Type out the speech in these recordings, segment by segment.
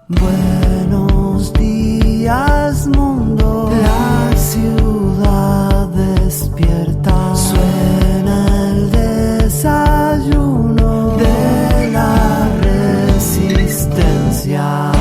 Buenos días, mundo. La ciudad despierta. Suena el desayuno de la resistencia.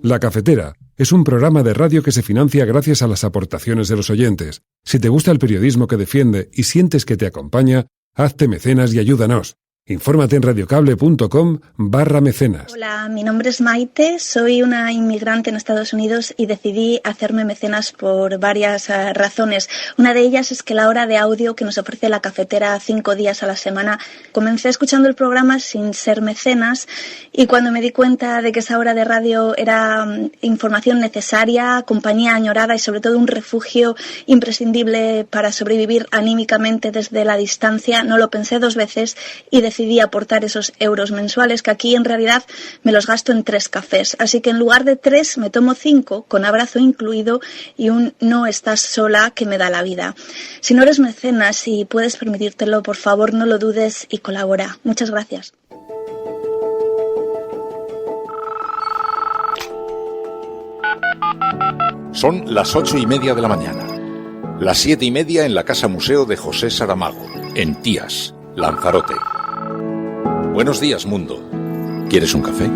La Cafetera es un programa de radio que se financia gracias a las aportaciones de los oyentes. Si te gusta el periodismo que defiende y sientes que te acompaña, hazte mecenas y ayúdanos. Infórmate en radiocable.com/mecenas. Hola, mi nombre es Maite, soy una inmigrante en Estados Unidos y decidí hacerme mecenas por varias razones. Una de ellas es que la hora de audio que nos ofrece La Cafetera 5 días a la semana, comencé escuchando el programa sin ser mecenas y cuando me di cuenta de que esa hora de radio era información necesaria, compañía añorada y sobre todo un refugio imprescindible para sobrevivir anímicamente desde la distancia, no lo pensé dos veces y decidí aportar esos euros mensuales que aquí en realidad me los gasto en 3 cafés. Así que en lugar de 3 me tomo 5 con abrazo incluido y un no estás sola que me da la vida. Si no eres mecenas y puedes permitírtelo, por favor no lo dudes y colabora. Muchas gracias. Son las 8:30 de la mañana. Las 7:30 en la Casa Museo de José Saramago, en Tías, Lanzarote. Buenos días, mundo. ¿Quieres un café?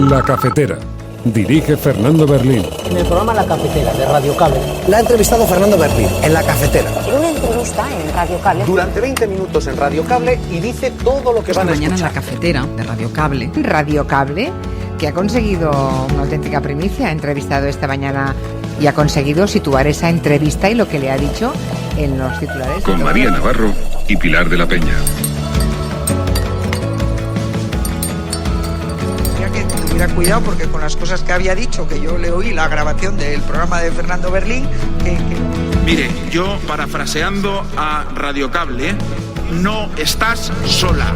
La Cafetera. Dirige Fernando Berlín. En el programa La Cafetera de Radio Cable. La ha entrevistado Fernando Berlín en La Cafetera. En una entrevista en Radio Cable. Durante 20 minutos en Radio Cable y dice todo lo que van a escuchar. Mañana en La Cafetera de Radio Cable. Radio Cable, que ha conseguido una auténtica primicia, ha entrevistado esta mañana y ha conseguido situar esa entrevista y lo que le ha dicho en los titulares. Con María Navarro y Pilar de la Peña. Que tuviera cuidado porque con las cosas que había dicho, que yo le oí la grabación del programa de Fernando Berlín, Mire, yo parafraseando a Radio Cable, no estás sola.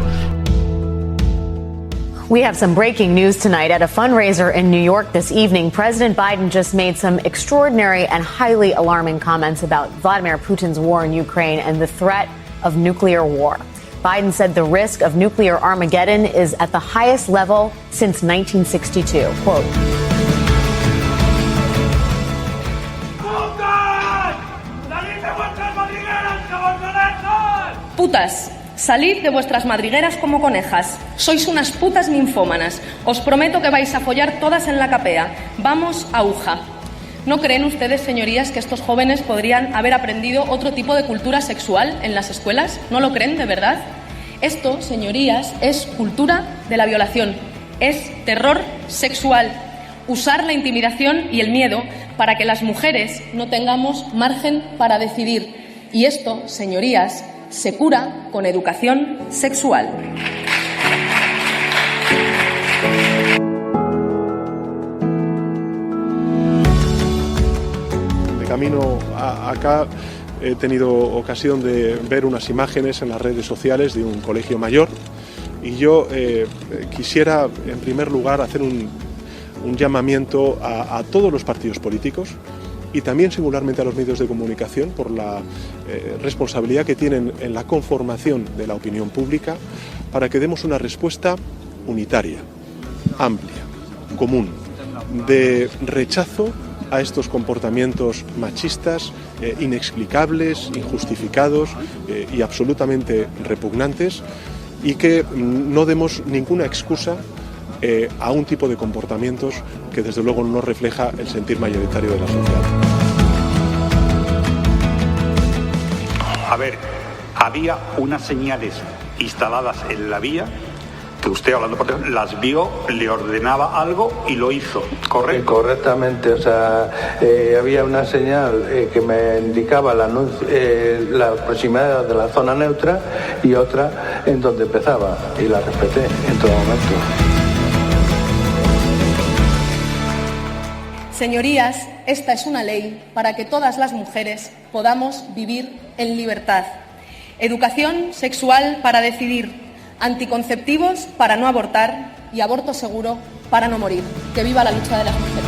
We have some breaking news tonight. At a fundraiser in New York this evening, President Biden just made some extraordinary and highly alarming comments about Vladimir Putin's war in Ukraine and the threat of nuclear war. Biden said the risk of nuclear Armageddon is at the highest level since 1962. Quote, putas, salid de vuestras madrigueras como conejas. Sois unas putas ninfómanas. Os prometo que vais a follar todas en la capea. Vamos, aguja. ¿No creen ustedes, señorías, que estos jóvenes podrían haber aprendido otro tipo de cultura sexual en las escuelas? ¿No lo creen, de verdad? Esto, señorías, es cultura de la violación. Es terror sexual. Usar la intimidación y el miedo para que las mujeres no tengamos margen para decidir. Y esto, señorías, se cura con educación sexual. De camino acá he tenido ocasión de ver unas imágenes en las redes sociales de un colegio mayor y yo quisiera en primer lugar hacer un llamamiento a todos los partidos políticos y también singularmente a los medios de comunicación por la responsabilidad que tienen en la conformación de la opinión pública para que demos una respuesta unitaria, amplia, común, de rechazo a estos comportamientos machistas, inexplicables, injustificados y absolutamente repugnantes, y que no demos ninguna excusa a un tipo de comportamientos que desde luego no refleja el sentir mayoritario de la sociedad. A ver, había unas señales instaladas en la vía que usted, hablando por teléfono, las vio, le ordenaba algo y lo hizo, ¿correcto? Correctamente, o sea, había una señal que me indicaba la proximidad de la zona neutra y otra en donde empezaba, y la respeté en todo momento. Señorías, esta es una ley para que todas las mujeres podamos vivir en libertad. Educación sexual para decidir, anticonceptivos para no abortar y aborto seguro para no morir. ¡Que viva la lucha de las mujeres!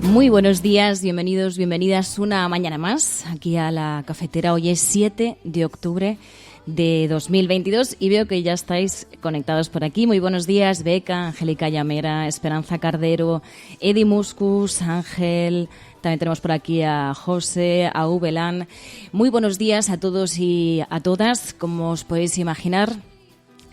Muy buenos días, bienvenidos, bienvenidas una mañana más aquí a la cafetera. Hoy es 7 de octubre de 2022 y veo que ya estáis conectados por aquí. Muy buenos días, Beca, Angélica Llamera, Esperanza Cardero, Edi Muscus, Ángel. También tenemos por aquí a José, a Ubelán. Muy buenos días a todos y a todas. Como os podéis imaginar,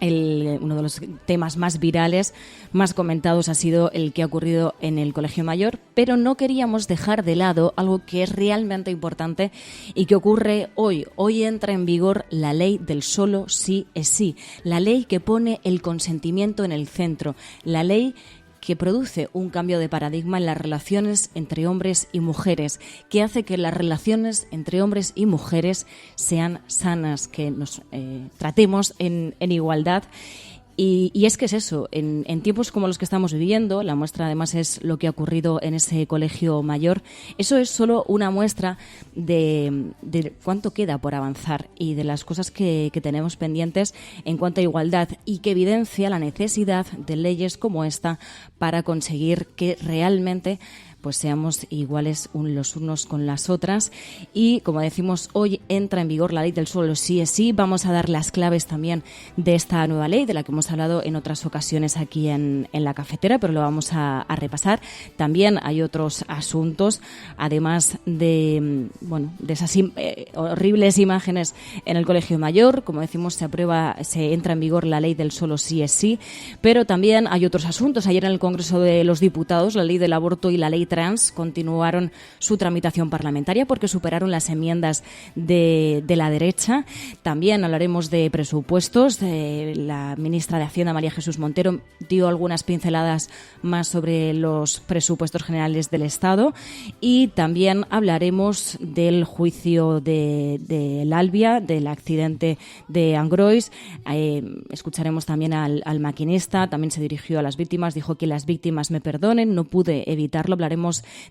uno de los temas más virales, más comentados, ha sido el que ha ocurrido en el Colegio Mayor, pero no queríamos dejar de lado algo que es realmente importante y que ocurre hoy. Hoy entra en vigor la ley del solo sí es sí, la ley que pone el consentimiento en el centro, la ley que produce un cambio de paradigma en las relaciones entre hombres y mujeres, que hace que las relaciones entre hombres y mujeres sean sanas, que nos tratemos en igualdad. Y es que es eso, en tiempos como los que estamos viviendo, la muestra además es lo que ha ocurrido en ese Colegio Mayor. Eso es solo una muestra de cuánto queda por avanzar y de las cosas que tenemos pendientes en cuanto a igualdad, y que evidencia la necesidad de leyes como esta para conseguir que realmente pues seamos iguales los unos con las otras. Y como decimos, hoy entra en vigor la ley del solo sí es sí. Vamos a dar las claves también de esta nueva ley, de la que hemos hablado en otras ocasiones aquí en la cafetera, pero lo vamos a repasar. También hay otros asuntos, además de esas horribles imágenes en el Colegio Mayor. Como decimos, se entra en vigor la ley del solo sí es sí, pero también hay otros asuntos. Ayer en el Congreso de los Diputados, la ley del aborto y la ley trans continuaron su tramitación parlamentaria porque superaron las enmiendas de la derecha. También hablaremos de presupuestos. La ministra de Hacienda, María Jesús Montero, dio algunas pinceladas más sobre los presupuestos generales del Estado, y también hablaremos del juicio de Albia, del accidente de Angrois. Escucharemos también al maquinista. También se dirigió a las víctimas, dijo que las víctimas me perdonen, no pude evitarlo. Hablaremos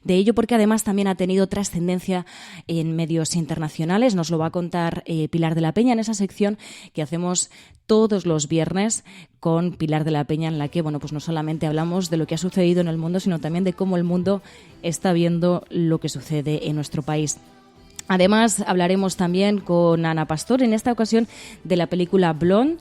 de ello porque además también ha tenido trascendencia en medios internacionales. Nos lo va a contar Pilar de la Peña en esa sección que hacemos todos los viernes con Pilar de la Peña, en la que pues no solamente hablamos de lo que ha sucedido en el mundo, sino también de cómo el mundo está viendo lo que sucede en nuestro país. Además, hablaremos también con Ana Pastor, en esta ocasión de la película Blonde.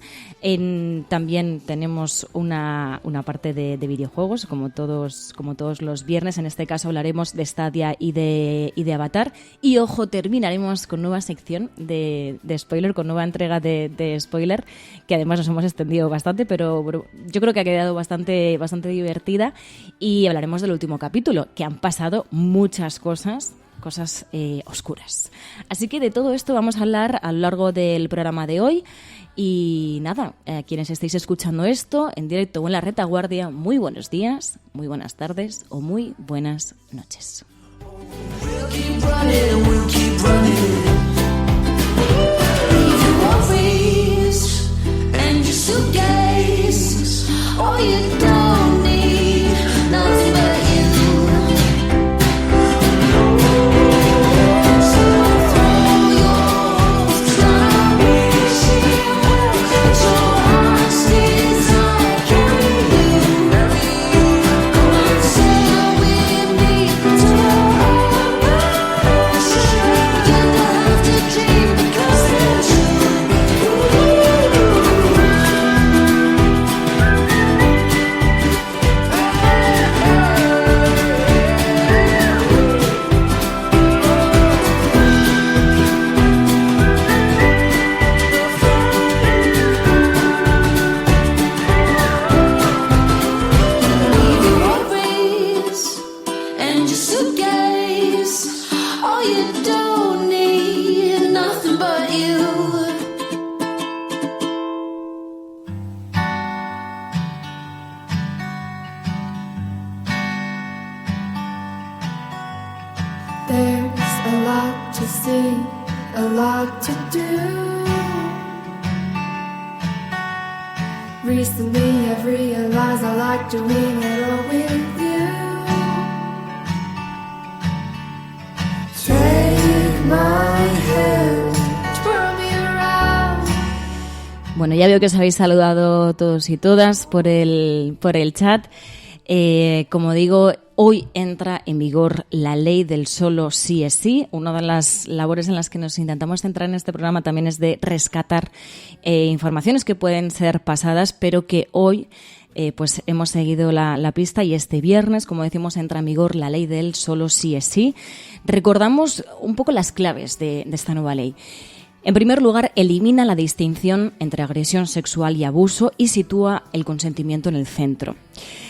También tenemos una parte de videojuegos, como todos los viernes. En este caso hablaremos de Stadia y de Avatar. Y ojo, terminaremos con nueva sección de spoiler, con nueva entrega de spoiler, que además nos hemos extendido bastante, pero yo creo que ha quedado bastante divertida. Y hablaremos del último capítulo, que han pasado muchas cosas oscuras. Así que de todo esto vamos a hablar a lo largo del programa de hoy. Y nada, quienes estéis escuchando esto en directo o en la retaguardia, muy buenos días, muy buenas tardes o muy buenas noches. Recently I've realized I like doing it all with you. Take my hand, twirl me around. Bueno, ya veo que os habéis saludado todos y todas por el chat. Como digo, hoy entra en vigor la ley del solo sí es sí. Una de las labores en las que nos intentamos centrar en este programa también es de rescatar informaciones que pueden ser pasadas, pero que hoy pues hemos seguido la pista, y este viernes, como decimos, entra en vigor la ley del solo sí es sí. Recordamos un poco las claves de esta nueva ley. En primer lugar, elimina la distinción entre agresión sexual y abuso y sitúa el consentimiento en el centro.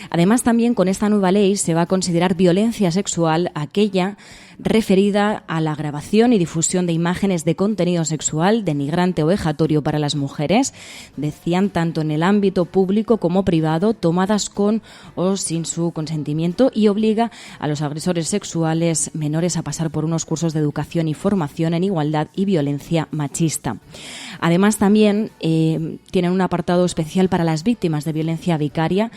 Además, también con esta nueva ley se va a considerar violencia sexual aquella referida a la grabación y difusión de imágenes de contenido sexual denigrante o vejatorio para las mujeres, decían, tanto en el ámbito público como privado, tomadas con o sin su consentimiento, y obliga a los agresores sexuales menores a pasar por unos cursos de educación y formación en igualdad y violencia machista. Además, también tienen un apartado especial para las víctimas de violencia vicaria.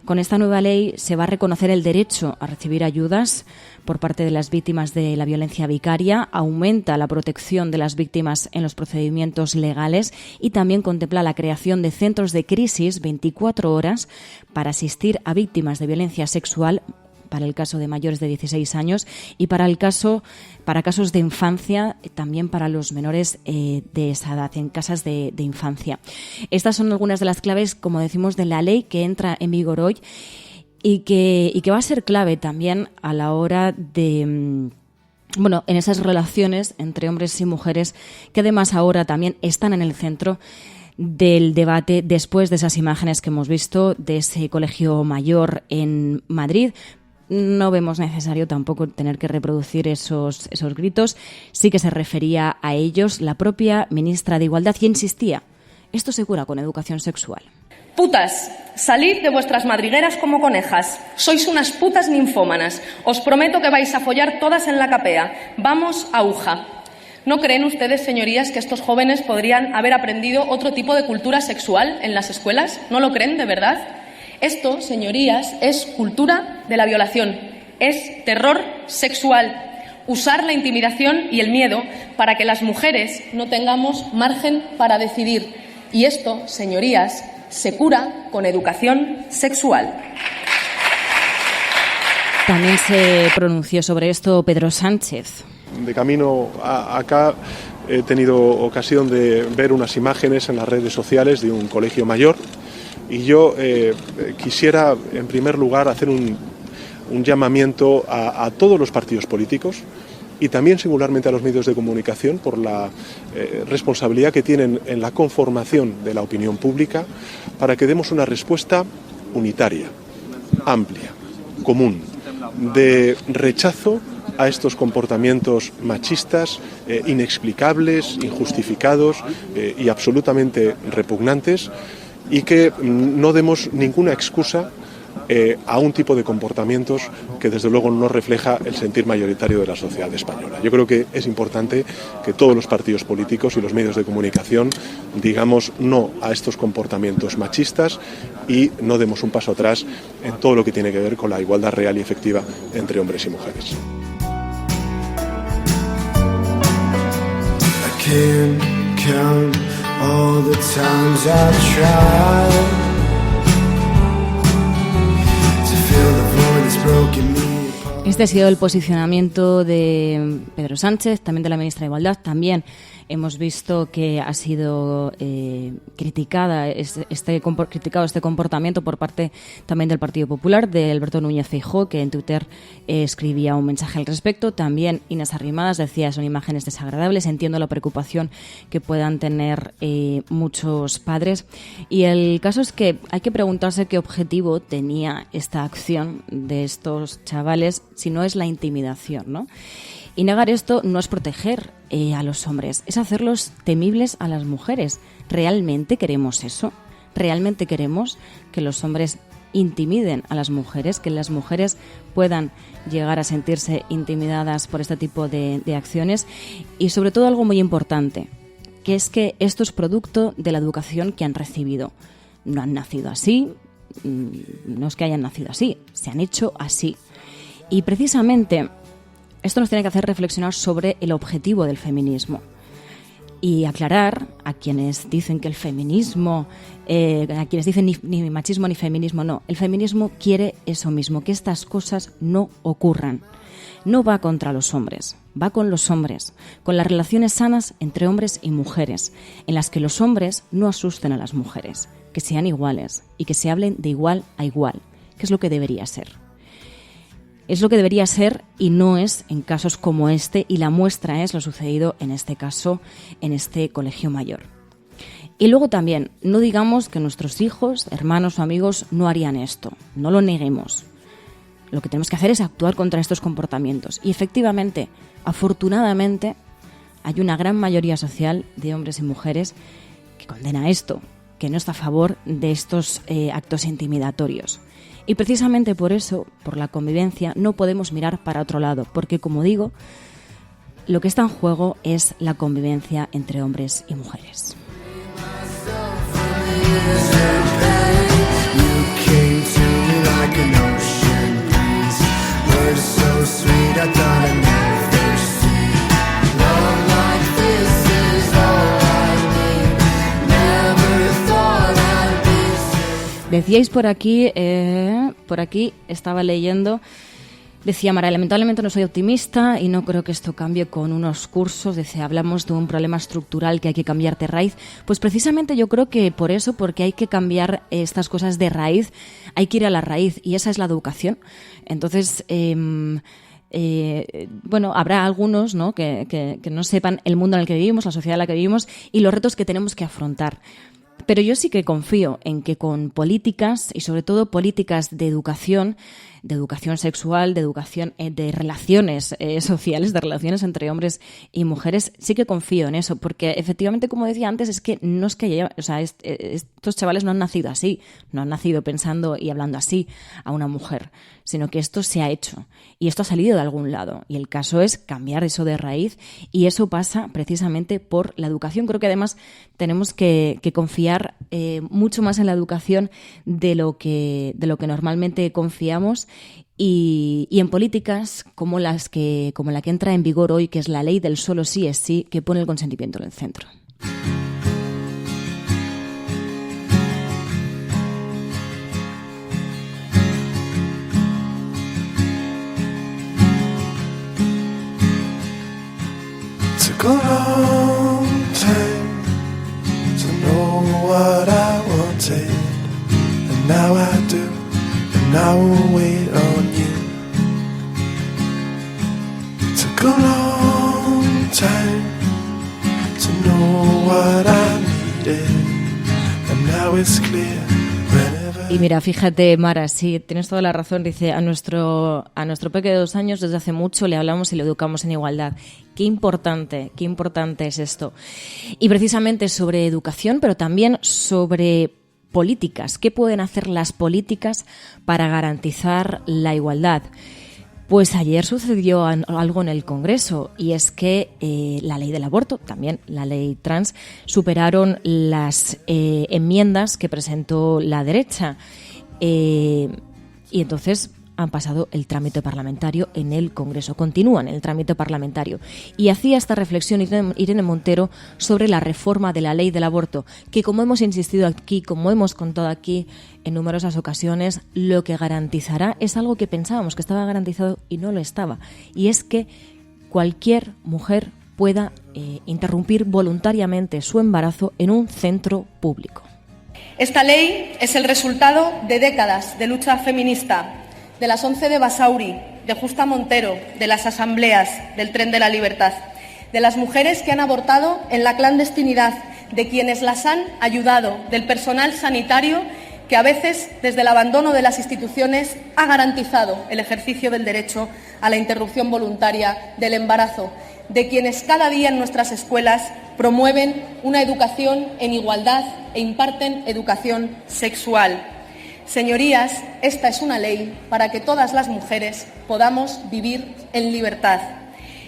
Con esta nueva ley se va a reconocer el derecho a recibir ayudas por parte de las víctimas de la violencia vicaria, aumenta la protección de las víctimas en los procedimientos legales y también contempla la creación de centros de crisis 24 horas para asistir a víctimas de violencia sexual, para el caso de mayores de 16 años y para casos de infancia, también para los menores de esa edad, en casas de infancia. Estas son algunas de las claves, como decimos, de la ley que entra en vigor hoy y que va a ser clave también a la hora de... en esas relaciones entre hombres y mujeres, que además ahora también están en el centro del debate después de esas imágenes que hemos visto de ese colegio mayor en Madrid. No vemos necesario tampoco tener que reproducir esos gritos. Sí que se refería a ellos la propia ministra de Igualdad y insistía: esto se cura con educación sexual. Putas, salid de vuestras madrigueras como conejas. Sois unas putas ninfómanas. Os prometo que vais a follar todas en la capea. Vamos a Uja. ¿No creen ustedes, señorías, que estos jóvenes podrían haber aprendido otro tipo de cultura sexual en las escuelas? ¿No lo creen, de verdad? Esto, señorías, es cultura de la violación, es terror sexual, usar la intimidación y el miedo para que las mujeres no tengamos margen para decidir. Y esto, señorías, se cura con educación sexual. También se pronunció sobre esto Pedro Sánchez. De camino acá he tenido ocasión de ver unas imágenes en las redes sociales de un colegio mayor y yo quisiera en primer lugar hacer un llamamiento a todos los partidos políticos y también singularmente a los medios de comunicación por la responsabilidad que tienen en la conformación de la opinión pública para que demos una respuesta unitaria, amplia, común, de rechazo a estos comportamientos machistas, inexplicables, injustificados y absolutamente repugnantes, y que no demos ninguna excusa a un tipo de comportamientos que desde luego no refleja el sentir mayoritario de la sociedad española. Yo creo que es importante que todos los partidos políticos y los medios de comunicación digamos no a estos comportamientos machistas y no demos un paso atrás en todo lo que tiene que ver con la igualdad real y efectiva entre hombres y mujeres. Este ha sido el posicionamiento de Pedro Sánchez, también de la ministra de Igualdad. También hemos visto que ha sido criticado este comportamiento por parte también del Partido Popular, de Alberto Núñez Feijóo, que en Twitter escribía un mensaje al respecto. También Inés Arrimadas decía: son imágenes desagradables, entiendo la preocupación que puedan tener muchos padres. Y el caso es que hay que preguntarse qué objetivo tenía esta acción de estos chavales, si no es la intimidación, ¿no? Y negar esto no es proteger a los hombres, es hacerlos temibles a las mujeres. ¿Realmente queremos eso? ¿Realmente queremos que los hombres intimiden a las mujeres, que las mujeres puedan llegar a sentirse intimidadas por este tipo de acciones? Y sobre todo algo muy importante, que es que esto es producto de la educación que han recibido. No han nacido así, no es que hayan nacido así, se han hecho así. Y precisamente esto nos tiene que hacer reflexionar sobre el objetivo del feminismo y aclarar a quienes dicen que el feminismo, a quienes dicen ni machismo ni feminismo, no. El feminismo quiere eso mismo, que estas cosas no ocurran. No va contra los hombres, va con los hombres, con las relaciones sanas entre hombres y mujeres, en las que los hombres no asusten a las mujeres, que sean iguales y que se hablen de igual a igual, que es lo que debería ser. Es lo que debería ser y no es en casos como este, y la muestra es lo sucedido en este caso, en este colegio mayor. Y luego también, no digamos que nuestros hijos, hermanos o amigos no harían esto, no lo neguemos. Lo que tenemos que hacer es actuar contra estos comportamientos. Y efectivamente, afortunadamente, hay una gran mayoría social de hombres y mujeres que condena esto, que no está a favor de estos actos intimidatorios. Y precisamente por eso, por la convivencia, no podemos mirar para otro lado, porque, como digo, lo que está en juego es la convivencia entre hombres y mujeres. Decíais por aquí estaba leyendo, decía Mara, lamentablemente no soy optimista y no creo que esto cambie con unos cursos. Dice, hablamos de un problema estructural que hay que cambiar de raíz. Pues precisamente yo creo que por eso, porque hay que cambiar estas cosas de raíz, hay que ir a la raíz, y esa es la educación. Entonces, bueno, habrá algunos, ¿no?, que no sepan el mundo en el que vivimos, la sociedad en la que vivimos y los retos que tenemos que afrontar. Pero yo sí que confío en que con políticas, y sobre todo políticas de educación sexual, de educación de relaciones sociales, de relaciones entre hombres y mujeres, sí que confío en eso, porque efectivamente, como decía antes, es que no es que estos chavales no han nacido así, no han nacido pensando y hablando así a una mujer, sino que esto se ha hecho y esto ha salido de algún lado, y el caso es cambiar eso de raíz, y eso pasa precisamente por la educación. Creo que además tenemos que confiar mucho más en la educación de lo que normalmente confiamos, y en políticas como la que entra en vigor hoy, que es la ley del solo sí es sí, que pone el consentimiento en el centro. Took a long time to know what I wanted, and now I do, and I will wait on you. Took a long time to know what I needed, and now it's clear. Y mira, fíjate, Mara, sí, tienes toda la razón. Dice, a nuestro peque de 2 años desde hace mucho le hablamos y le educamos en igualdad. Qué importante es esto. Y precisamente sobre educación, pero también sobre políticas. ¿Qué pueden hacer las políticas para garantizar la igualdad? Pues ayer sucedió algo en el Congreso, y es que la ley del aborto, también la ley trans, superaron las enmiendas que presentó la derecha. Y entonces han pasado el trámite parlamentario en el Congreso, continúan el trámite parlamentario. Y hacía esta reflexión Irene Montero sobre la reforma de la ley del aborto, que, como hemos insistido aquí, como hemos contado aquí en numerosas ocasiones, lo que garantizará es algo que pensábamos que estaba garantizado y no lo estaba, y es que cualquier mujer pueda interrumpir voluntariamente su embarazo en un centro público. Esta ley es el resultado de décadas de lucha feminista, de las 11 de Basauri, de Justa Montero, de las asambleas, del Tren de la Libertad, de las mujeres que han abortado en la clandestinidad, de quienes las han ayudado, del personal sanitario que a veces, desde el abandono de las instituciones, ha garantizado el ejercicio del derecho a la interrupción voluntaria del embarazo, de quienes cada día en nuestras escuelas promueven una educación en igualdad e imparten educación sexual. Señorías, esta es una ley para que todas las mujeres podamos vivir en libertad.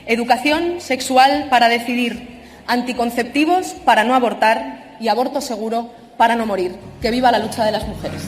Educación sexual para decidir, anticonceptivos para no abortar y aborto seguro para no morir. ¡Que viva la lucha de las mujeres!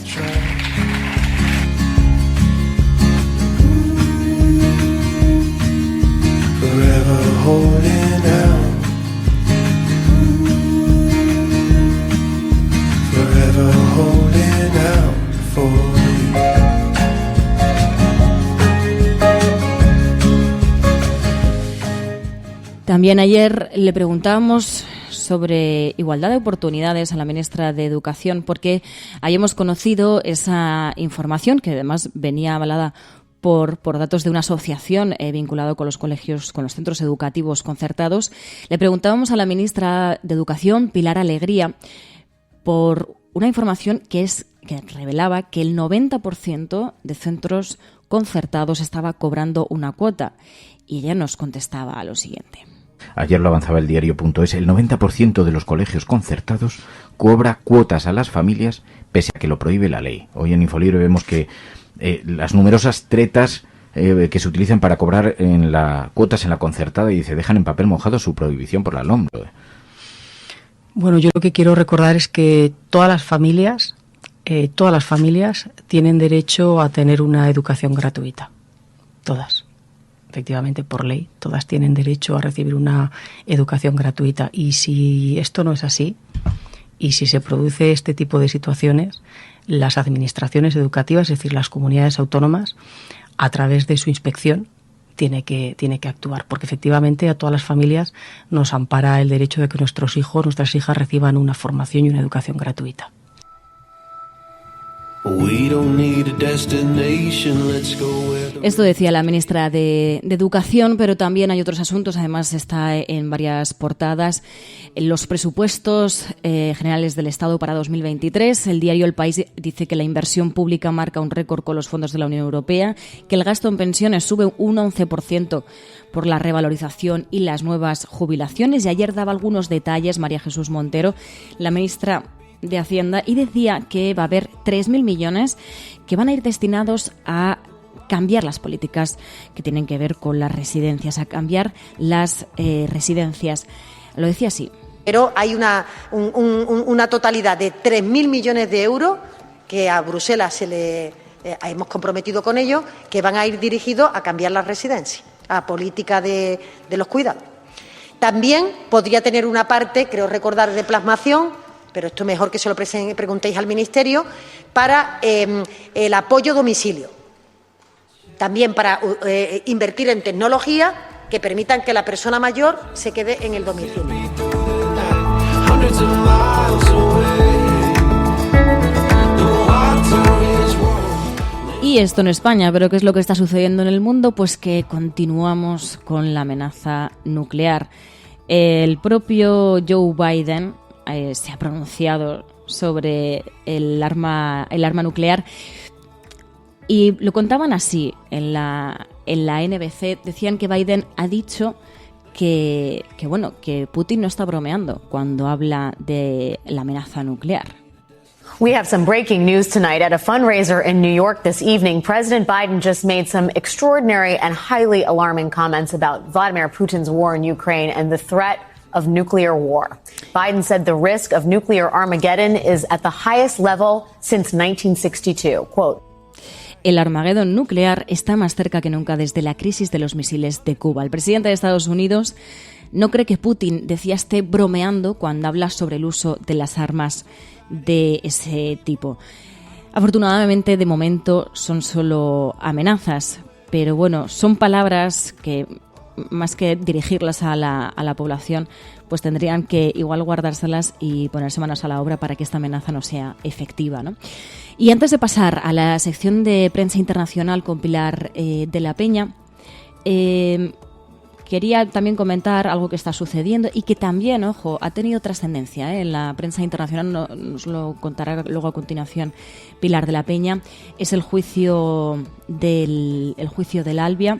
También ayer le preguntábamos sobre igualdad de oportunidades a la ministra de Educación, porque ahí hemos conocido esa información que además venía avalada por datos de una asociación vinculada con los colegios, con los centros educativos concertados. Le preguntábamos a la ministra de Educación, Pilar Alegría, por una información que revelaba que el 90% de centros concertados estaba cobrando una cuota, y ella nos contestaba a lo siguiente. Ayer lo avanzaba el diario.es, el 90% de los colegios concertados cobra cuotas a las familias pese a que lo prohíbe la ley. Hoy en Infolibre vemos que las numerosas tretas que se utilizan para cobrar cuotas en la concertada, y dice, dejan en papel mojado su prohibición por la LOMLOE. Bueno, yo lo que quiero recordar es que todas las familias tienen derecho a tener una educación gratuita. Todas. Efectivamente, por ley, todas tienen derecho a recibir una educación gratuita. Y si esto no es así, y si se produce este tipo de situaciones, las administraciones educativas, es decir, las comunidades autónomas, a través de su inspección, tiene que actuar, porque efectivamente a todas las familias nos ampara el derecho de que nuestros hijos, nuestras hijas reciban una formación y una educación gratuita. Esto decía la ministra de Educación, pero también hay otros asuntos. Además, está en varias portadas. En los presupuestos generales del Estado para 2023, el diario El País dice que la inversión pública marca un récord con los fondos de la Unión Europea, que el gasto en pensiones sube un 11% por la revalorización y las nuevas jubilaciones. Y ayer daba algunos detalles María Jesús Montero, la ministra de Hacienda, y decía que va a haber 3.000 millones que van a ir destinados a cambiar las políticas que tienen que ver con las residencias, a cambiar las residencias. Lo decía así. Pero hay una totalidad de 3.000 millones de euros que a Bruselas hemos comprometido con ellos, que van a ir dirigidos a cambiar las residencias, a política de los cuidados. También podría tener una parte, creo recordar, de plasmación, pero esto mejor que se lo preguntéis al Ministerio, para el apoyo a domicilio. También para invertir en tecnología, que permitan que la persona mayor se quede en el domicilio. Y esto en España, pero ¿qué es lo que está sucediendo en el mundo? Pues que continuamos con la amenaza nuclear. El propio Joe Biden se ha pronunciado sobre el arma nuclear y lo contaban así en la NBC. Decían que Biden ha dicho que Putin no está bromeando cuando habla de la amenaza nuclear. We have some breaking news tonight. At a fundraiser in New York this evening, President Biden just made some extraordinary and highly alarming comments about Vladimir Putin's war in Ukraine and the threat of nuclear war. Biden said the risk of nuclear Armageddon is at the highest level since 1962. Quote, el Armagedón nuclear está más cerca que nunca desde la crisis de los misiles de Cuba. El presidente de Estados Unidos no cree que Putin, decía, esté bromeando cuando habla sobre el uso de las armas de ese tipo. Afortunadamente, de momento, son solo amenazas, pero bueno, son palabras que, más que dirigirlas a la población, pues tendrían que igual guardárselas y ponerse manos a la obra para que esta amenaza no sea efectiva, ¿no? Y antes de pasar a la sección de prensa internacional con Pilar de la Peña, quería también comentar algo que está sucediendo y que también, ojo, ha tenido trascendencia en la prensa internacional. Nos lo contará luego a continuación Pilar de la Peña. Es el juicio del Albia.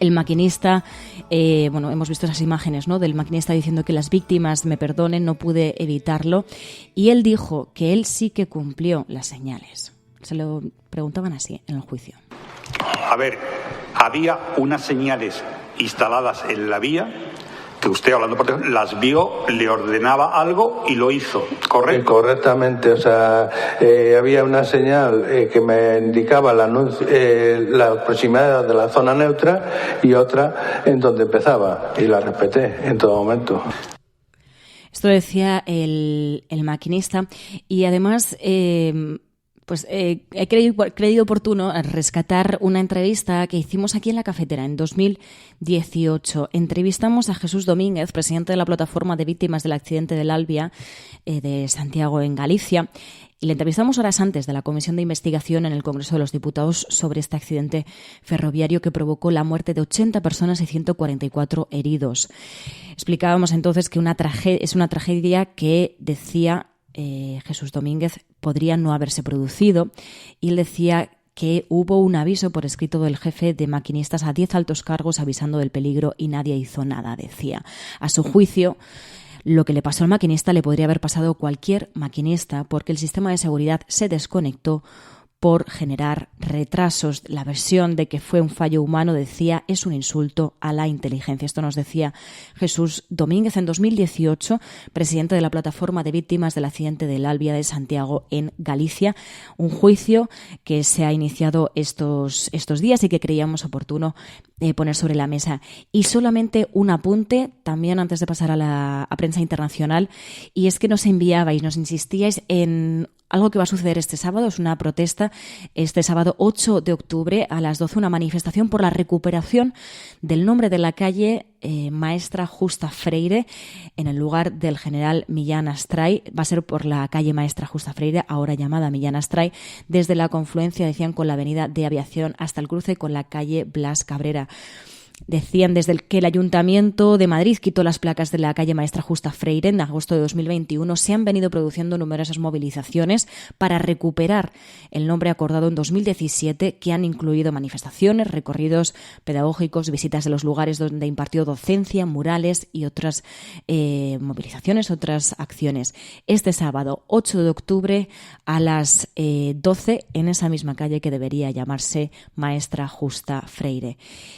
El maquinista, hemos visto esas imágenes, ¿no?, del maquinista diciendo que las víctimas me perdonen, no pude evitarlo. Y él dijo que él sí que cumplió las señales. Se lo preguntaban así en el juicio. A ver, había unas señales instaladas en la vía que usted, hablando por teléfono, las vio, le ordenaba algo y lo hizo, ¿correcto? Correctamente, o sea, había una señal que me indicaba la proximidad de la zona neutra y otra en donde empezaba, y la respeté en todo momento. Esto decía el maquinista y además he creído oportuno rescatar una entrevista que hicimos aquí en La Cafetera en 2018. Entrevistamos a Jesús Domínguez, presidente de la Plataforma de Víctimas del Accidente del Albia de Santiago, en Galicia, y le entrevistamos horas antes de la comisión de investigación en el Congreso de los Diputados sobre este accidente ferroviario que provocó la muerte de 80 personas y 144 heridos. Explicábamos entonces que es una tragedia que, decía Jesús Domínguez, podría no haberse producido, y él decía que hubo un aviso por escrito del jefe de maquinistas a 10 altos cargos avisando del peligro y nadie hizo nada, decía. A su juicio, lo que le pasó al maquinista le podría haber pasado a cualquier maquinista porque el sistema de seguridad se desconectó por generar retrasos. La versión de que fue un fallo humano, decía, es un insulto a la inteligencia. Esto nos decía Jesús Domínguez en 2018, presidente de la Plataforma de Víctimas del Accidente del Albia de Santiago, en Galicia. Un juicio que se ha iniciado estos días y que creíamos oportuno poner sobre la mesa. Y solamente un apunte, también antes de pasar a prensa internacional, y es que nos enviabais, nos insistíais en algo que va a suceder este sábado. Es una protesta este sábado 8 de octubre a las 12, una manifestación por la recuperación del nombre de la calle Maestra Justa Freire en el lugar del general Millán Astray. Va a ser por la calle Maestra Justa Freire, ahora llamada Millán Astray, desde la confluencia, decían, con la avenida de Aviación hasta el cruce con la calle Blas Cabrera. Decían desde que el Ayuntamiento de Madrid quitó las placas de la calle Maestra Justa Freire en agosto de 2021, se han venido produciendo numerosas movilizaciones para recuperar el nombre acordado en 2017, que han incluido manifestaciones, recorridos pedagógicos, visitas de los lugares donde impartió docencia, murales y otras movilizaciones, otras acciones. Este sábado, 8 de octubre, a las 12, en esa misma calle que debería llamarse Maestra Justa Freire.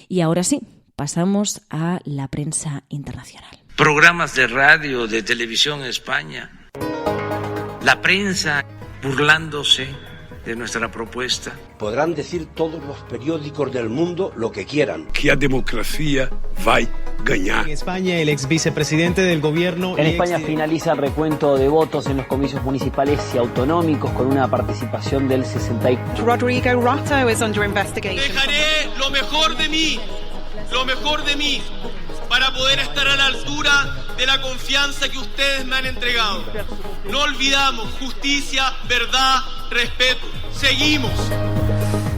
Y ahora sí, pasamos a la prensa internacional. Programas de radio, de televisión en España. La prensa burlándose de nuestra propuesta. Podrán decir todos los periódicos del mundo lo que quieran. Que a democracia va a ganar. En España, el ex vicepresidente del gobierno... En España finaliza el recuento de votos en los comicios municipales y autonómicos con una participación del 64%. Rodrigo Rato is under investigation. Dejaré lo mejor de mí lo mejor de mí para poder estar a la altura de la confianza que ustedes me han entregado. No olvidamos justicia, verdad, respeto. Seguimos.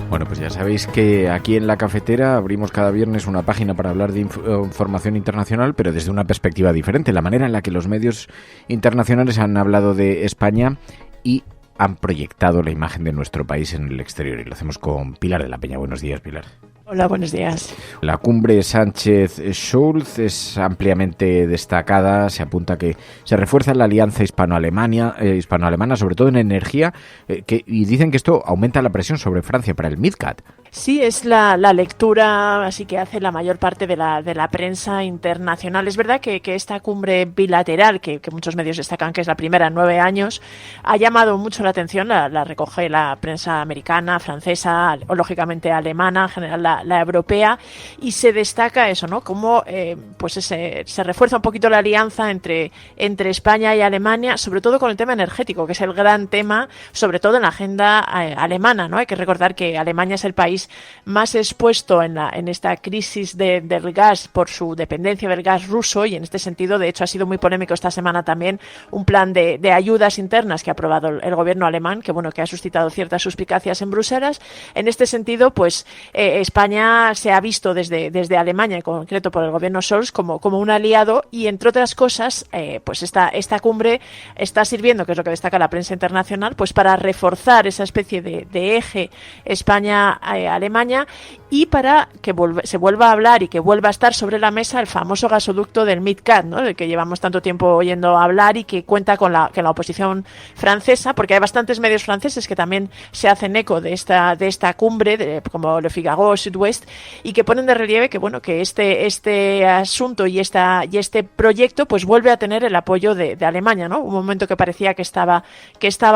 Bueno, pues ya sabéis que aquí en La Cafetera abrimos cada viernes una página para hablar de información internacional, pero desde una perspectiva diferente, la manera en la que los medios internacionales han hablado de España y han proyectado la imagen de nuestro país en el exterior. Y lo hacemos con Pilar de la Peña. Buenos días, Pilar. Hola, buenos días. La cumbre Sánchez-Scholz es ampliamente destacada. Se apunta que se refuerza la alianza hispano-alemana, sobre todo en energía, y dicen que esto aumenta la presión sobre Francia para el MidCat. Sí, es la lectura así que hace la mayor parte de la prensa internacional. Es verdad que esta cumbre bilateral, que muchos medios destacan que es la primera en 9 años, ha llamado mucho la atención, la recoge la prensa americana, francesa, o lógicamente alemana, en general la europea, y se destaca eso, ¿no? Cómo se refuerza un poquito la alianza entre España y Alemania, sobre todo con el tema energético, que es el gran tema, sobre todo en la agenda alemana, ¿no? Hay que recordar que Alemania es el país más expuesto en esta crisis del gas por su dependencia del gas ruso, y en este sentido, de hecho, ha sido muy polémico esta semana también un plan de ayudas internas que ha aprobado el gobierno alemán, que ha suscitado ciertas suspicacias en Bruselas. En este sentido, pues España se ha visto desde Alemania, en concreto por el gobierno Scholz, como un aliado, y entre otras cosas, pues esta cumbre está sirviendo, que es lo que destaca la prensa internacional, pues para reforzar esa especie de eje España-Alemania, y para que se vuelva a hablar y que vuelva a estar sobre la mesa el famoso gasoducto del MidCat, ¿no? Del que llevamos tanto tiempo oyendo hablar y que cuenta con la oposición francesa, porque hay bastantes medios franceses que también se hacen eco de esta cumbre, como Le Figaro, Sud-Ouest, y que ponen de relieve que este asunto y este proyecto pues vuelve a tener el apoyo de Alemania, ¿no? Un momento que parecía que estaba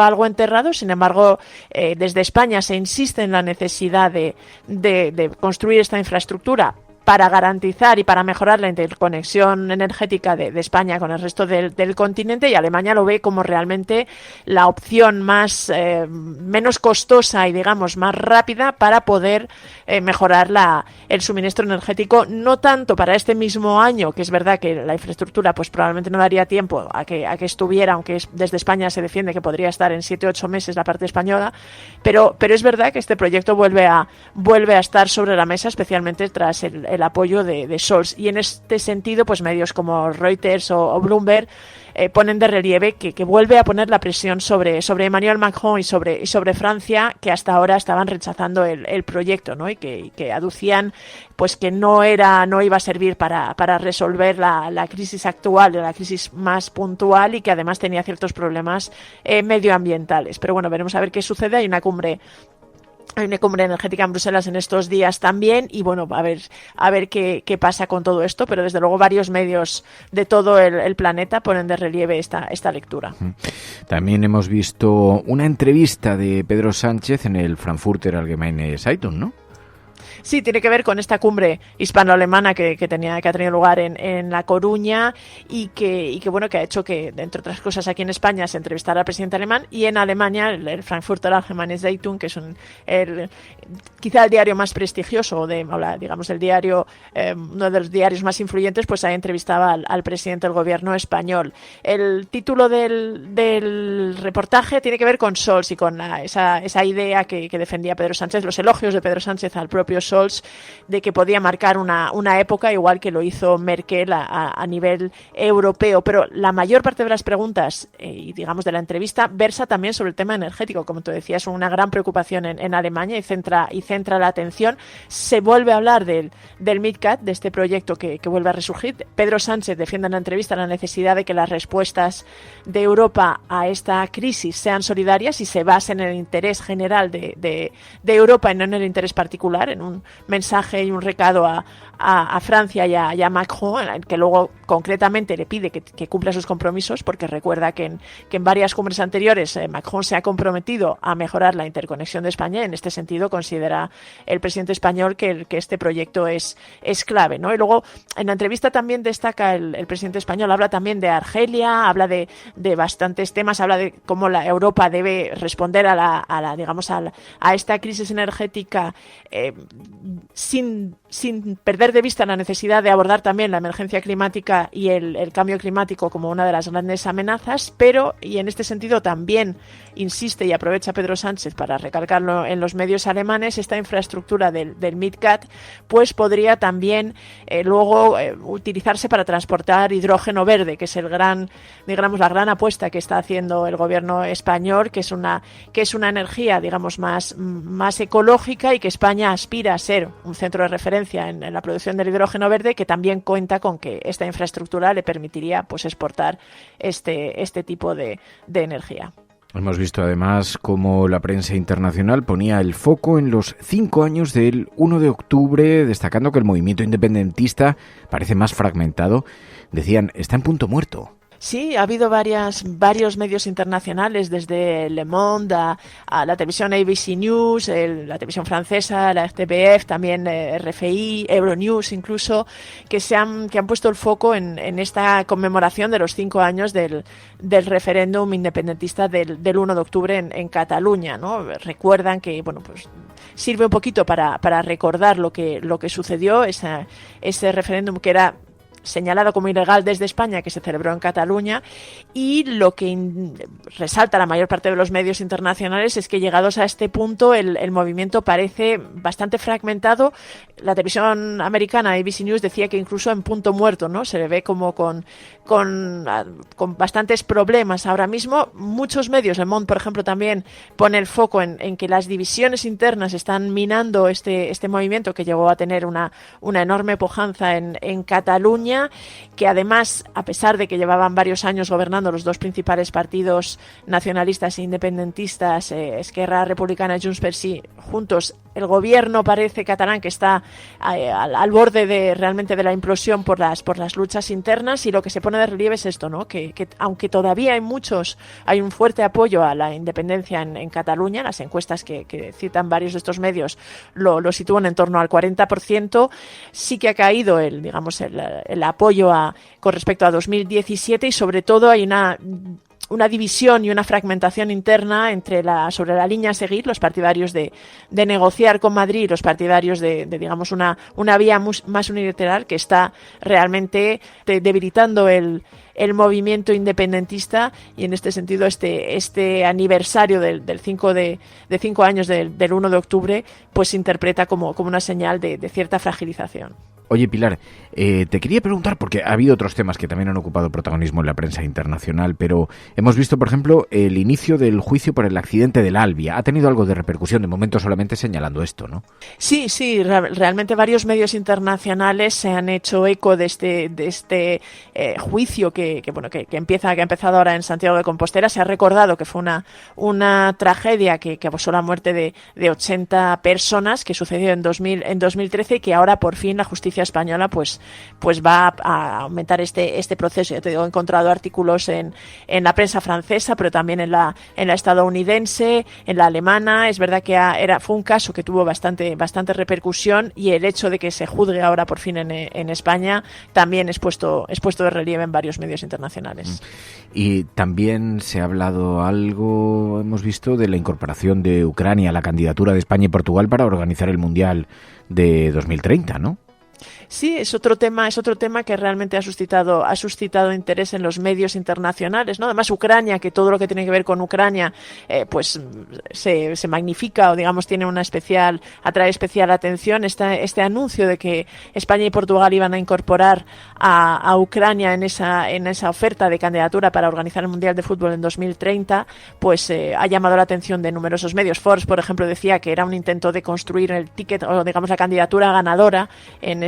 algo enterrado. Sin embargo, desde España se insiste en la necesidad de construir esta infraestructura para garantizar y para mejorar la interconexión energética de España con el resto del continente, y Alemania lo ve como realmente la opción menos costosa y, digamos, más rápida para poder mejorar el suministro energético, no tanto para este mismo año, que es verdad que la infraestructura pues probablemente no daría tiempo a que estuviera, aunque desde España se defiende que podría estar en 7-8 meses la parte española, pero es verdad que este proyecto vuelve a estar sobre la mesa, especialmente tras el apoyo de Scholz, y en este sentido pues medios como Reuters o Bloomberg ponen de relieve que vuelve a poner la presión sobre Emmanuel Macron y sobre Francia, que hasta ahora estaban rechazando el proyecto, ¿no? Y que aducían pues que no iba a servir para resolver la crisis actual, la crisis más puntual, y que además tenía ciertos problemas medioambientales. Pero bueno, veremos a ver qué sucede. Hay una cumbre energética en Bruselas en estos días también, y bueno, a ver qué pasa con todo esto, pero desde luego varios medios de todo el planeta ponen de relieve esta lectura. También hemos visto una entrevista de Pedro Sánchez en el Frankfurter Allgemeine Zeitung, ¿no? Sí, tiene que ver con esta cumbre hispano-alemana que ha tenido lugar en La Coruña, y que ha hecho que, entre otras cosas, aquí en España se entrevistara al presidente alemán, y en Alemania el Frankfurter Allgemeine Zeitung, que es quizá el diario más prestigioso, digamos el diario, uno de los diarios más influyentes, pues ha entrevistado al presidente del gobierno español. El título del reportaje tiene que ver con Scholz y con esa idea que defendía Pedro Sánchez, los elogios de Pedro Sánchez al propio Scholz, de que podía marcar una época, igual que lo hizo Merkel a nivel europeo. Pero la mayor parte de las preguntas y digamos de la entrevista versa también sobre el tema energético. Como tú decías, una gran preocupación en Alemania, y centra la atención. Se vuelve a hablar del MidCat, de este proyecto que vuelve a resurgir. Pedro Sánchez defiende en la entrevista la necesidad de que las respuestas de Europa a esta crisis sean solidarias y se basen en el interés general de Europa y no en el interés particular, en un mensaje y un recado a Francia y a Macron, que luego concretamente le pide que cumpla sus compromisos, porque recuerda que en varias cumbres anteriores Macron se ha comprometido a mejorar la interconexión de España, y en este sentido considera el presidente español que este proyecto es clave, ¿no? Y luego en la entrevista también destaca el presidente español, habla también de Argelia, habla de bastantes temas, habla de cómo la Europa debe responder a esta crisis energética sin sin perder de vista la necesidad de abordar también la emergencia climática y el cambio climático como una de las grandes amenazas, pero, y en este sentido también insiste y aprovecha Pedro Sánchez para recalcarlo en los medios alemanes, esta infraestructura del MidCat pues podría también luego utilizarse para transportar hidrógeno verde, que es la gran apuesta que está haciendo el gobierno español, que es una energía, digamos, más ecológica, y que España aspira a ser un centro de referencia en la producción del hidrógeno verde, que también cuenta con que esta infraestructura le permitiría pues exportar este tipo de energía. Hemos visto además cómo la prensa internacional ponía el foco en los 5 años del 1 de octubre, destacando que el movimiento independentista parece más fragmentado. Decían, está en punto muerto. Sí, ha habido varios medios internacionales, desde Le Monde a la televisión ABC News, la televisión francesa, la RTBF, también RFI, Euronews incluso, que han puesto el foco en esta conmemoración de los 5 años del referéndum independentista del 1 de octubre en Cataluña, ¿no? Recuerdan que, bueno, pues sirve un poquito para recordar lo que sucedió, ese referéndum que era señalado como ilegal desde España, que se celebró en Cataluña, y lo que resalta la mayor parte de los medios internacionales es que, llegados a este punto, el movimiento parece bastante fragmentado. La televisión americana, ABC News, decía que incluso en punto muerto, ¿no? Se le ve como con bastantes problemas ahora mismo. Muchos medios, Le Monde, por ejemplo, también pone el foco en que las divisiones internas están minando este movimiento, que llegó a tener una enorme pujanza en Cataluña, que además, a pesar de que llevaban varios años gobernando los dos principales partidos nacionalistas e independentistas, Esquerra Republicana y Junts per Sí, juntos, el gobierno parece catalán que está al borde realmente de la implosión por las luchas internas, y lo que se pone de relieve es esto, ¿no? Que aunque todavía hay un fuerte apoyo a la independencia en Cataluña, las encuestas que citan varios de estos medios lo sitúan en torno al 40%, sí que ha caído el apoyo con respecto a 2017, y sobre todo hay una división y una fragmentación interna sobre la línea a seguir, los partidarios de negociar con Madrid y los partidarios de digamos, una vía más unilateral, que está realmente debilitando el movimiento independentista. Y en este sentido este aniversario de 5 años del 1 de octubre pues se interpreta como una señal de cierta fragilización. Oye, Pilar, te quería preguntar, porque ha habido otros temas que también han ocupado protagonismo en la prensa internacional, pero hemos visto, por ejemplo, el inicio del juicio por el accidente del Albia. Ha tenido algo de repercusión, de momento solamente señalando esto, ¿no? Sí, realmente varios medios internacionales se han hecho eco de este juicio que ha empezado ahora en Santiago de Compostela. Se ha recordado que fue una tragedia que causó la muerte de 80 personas, que sucedió en 2013, y que ahora por fin la justicia española pues va a aumentar este proceso. Ya te digo, he encontrado artículos en la prensa francesa, pero también en la estadounidense, en la alemana. Es verdad que fue un caso que tuvo bastante repercusión, y el hecho de que se juzgue ahora por fin en España también es puesto de relieve en varios medios internacionales. Y también se ha hablado algo, hemos visto, de la incorporación de Ucrania a la candidatura de España y Portugal para organizar el Mundial de 2030, ¿no? Sí, es otro tema que realmente ha suscitado interés en los medios internacionales, ¿no? Además, Ucrania, que todo lo que tiene que ver con Ucrania, pues se magnifica, o digamos atrae especial atención. Este anuncio de que España y Portugal iban a incorporar a Ucrania en esa oferta de candidatura para organizar el Mundial de Fútbol en 2030, pues ha llamado la atención de numerosos medios. Forbes, por ejemplo, decía que era un intento de construir el ticket, o digamos la candidatura ganadora en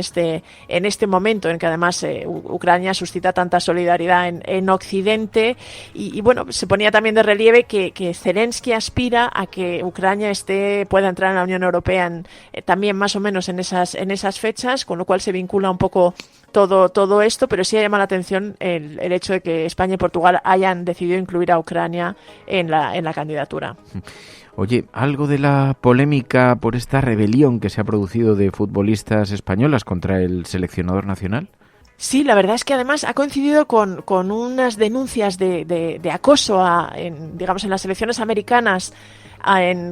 este momento en que además Ucrania suscita tanta solidaridad en Occidente, y bueno, se ponía también de relieve que Zelensky aspira a que Ucrania pueda entrar en la Unión Europea también más o menos en esas fechas, con lo cual se vincula un poco todo esto, pero sí llama la atención el hecho de que España y Portugal hayan decidido incluir a Ucrania en la candidatura. Oye, ¿algo de la polémica por esta rebelión que se ha producido de futbolistas españolas contra el seleccionador nacional? Sí, la verdad es que además ha coincidido con unas denuncias de acoso en las selecciones americanas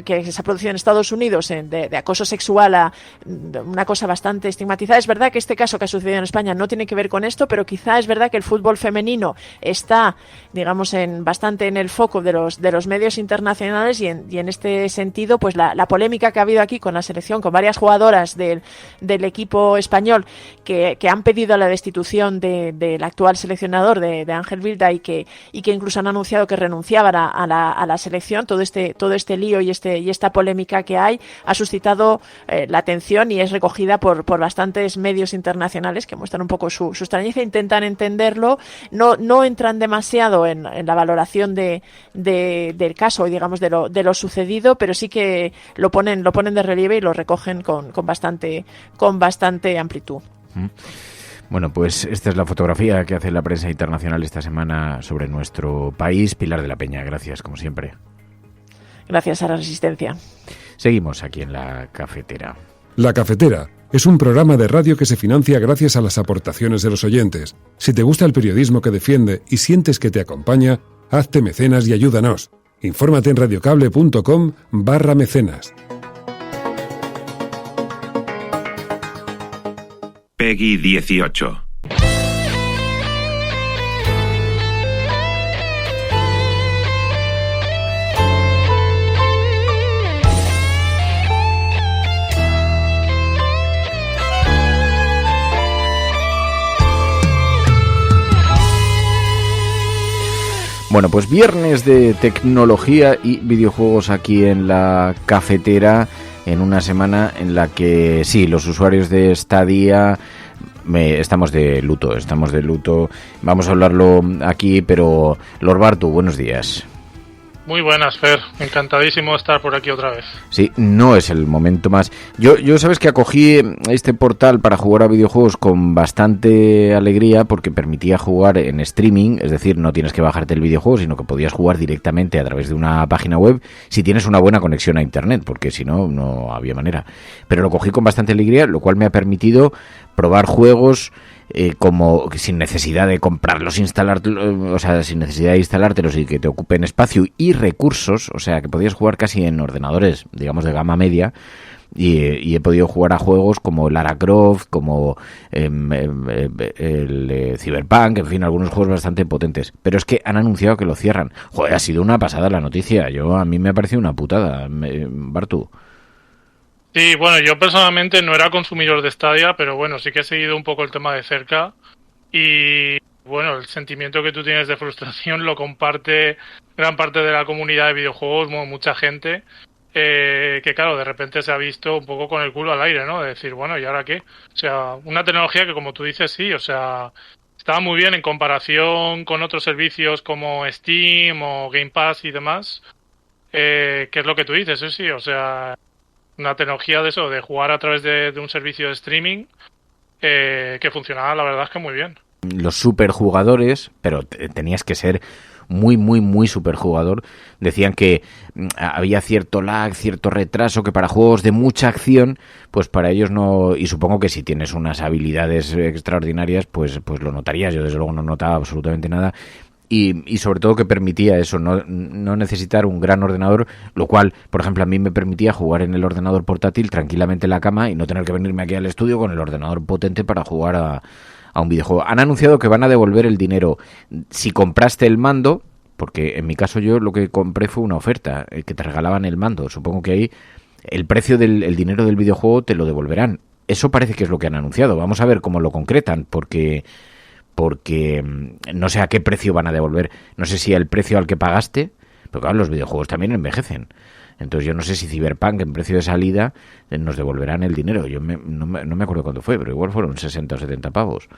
que se ha producido en Estados Unidos de acoso sexual, una cosa bastante estigmatizada. Es verdad que este caso que ha sucedido en España no tiene que ver con esto, pero quizá es verdad que el fútbol femenino está, digamos, bastante en el foco de los medios internacionales, y en este sentido, pues la polémica que ha habido aquí con la selección, con varias jugadoras del equipo español que han pedido la destitución del actual seleccionador, de Ángel Vilda, y que incluso han anunciado que renunciaban a la selección. Todo este lío y esta polémica que hay ha suscitado la atención y es recogida por bastantes medios internacionales que muestran un poco su extrañeza, intentan entenderlo, no entran demasiado en la valoración del caso y, digamos, de lo sucedido, pero sí que lo ponen de relieve y lo recogen con bastante amplitud. Bueno, pues esta es la fotografía que hace la prensa internacional esta semana sobre nuestro país. Pilar de la Peña, gracias, como siempre. Gracias a la Resistencia. Seguimos aquí en La Cafetera. La Cafetera es un programa de radio que se financia gracias a las aportaciones de los oyentes. Si te gusta el periodismo que defiende y sientes que te acompaña, hazte mecenas y ayúdanos. Infórmate en radiocable.com/mecenas. Peggy 18. Bueno, pues viernes de tecnología y videojuegos aquí en La Cafetera, en una semana en la que sí, los usuarios de Stadia estamos de luto. Vamos a hablarlo aquí, pero Lord Bartu, buenos días. Muy buenas, Fer. Encantadísimo de estar por aquí otra vez. Sí, no es el momento más. Yo sabes que acogí este portal para jugar a videojuegos con bastante alegría porque permitía jugar en streaming, es decir, no tienes que bajarte el videojuego, sino que podías jugar directamente a través de una página web si tienes una buena conexión a internet, porque si no, no había manera. Pero lo cogí con bastante alegría, lo cual me ha permitido probar juegos como sin necesidad de comprarlos, sin necesidad de instalártelos y que te ocupen espacio y recursos, o sea que podías jugar casi en ordenadores, digamos, de gama media, y he podido jugar a juegos como Lara Croft, como el Cyberpunk, en fin, algunos juegos bastante potentes, pero es que han anunciado que lo cierran. Joder, ha sido una pasada la noticia, a mí me ha parecido una putada, Bartu. Sí, bueno, yo personalmente no era consumidor de Stadia, pero bueno, sí que he seguido un poco el tema de cerca y bueno, el sentimiento que tú tienes de frustración lo comparte gran parte de la comunidad de videojuegos, mucha gente, que claro, de repente se ha visto un poco con el culo al aire, ¿no? De decir, bueno, ¿y ahora qué? O sea, una tecnología que, como tú dices, sí, o sea, estaba muy bien en comparación con otros servicios como Steam o Game Pass y demás, que es lo que tú dices, sí, o sea, una tecnología de eso, de jugar a través de un servicio de streaming que funcionaba, la verdad es que muy bien. Los superjugadores, pero tenías que ser muy, muy, muy superjugador, decían que había cierto lag, cierto retraso, que para juegos de mucha acción, pues para ellos no, y supongo que si tienes unas habilidades extraordinarias, pues lo notarías. Yo desde luego no notaba absolutamente nada. Y sobre todo que permitía eso, no necesitar un gran ordenador, lo cual, por ejemplo, a mí me permitía jugar en el ordenador portátil tranquilamente en la cama y no tener que venirme aquí al estudio con el ordenador potente para jugar a un videojuego. Han anunciado que van a devolver el dinero si compraste el mando, porque en mi caso yo lo que compré fue una oferta, que te regalaban el mando. Supongo que ahí el precio del dinero del videojuego te lo devolverán. Eso parece que es lo que han anunciado. Vamos a ver cómo lo concretan, porque no sé a qué precio van a devolver. No sé si el precio al que pagaste, porque claro, los videojuegos también envejecen. Entonces yo no sé si Cyberpunk en precio de salida nos devolverán el dinero. Yo no me acuerdo cuánto fue, pero igual fueron 60 o 70 pavos.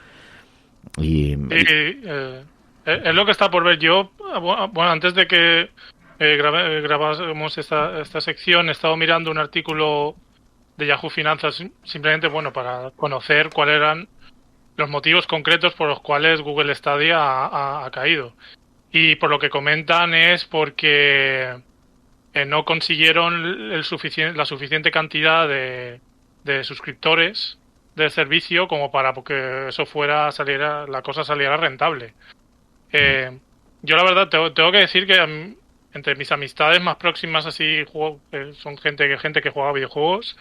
Es lo que está por ver. Yo, bueno, antes de que grabásemos esta sección, he estado mirando un artículo de Yahoo Finanzas, simplemente, bueno, para conocer cuáles eran los motivos concretos por los cuales Google Stadia ha caído. Y por lo que comentan es porque no consiguieron la suficiente cantidad de suscriptores del servicio como para que eso la cosa saliera rentable. Yo la verdad tengo que decir que entre mis amistades más próximas, así, son gente que juega videojuegos,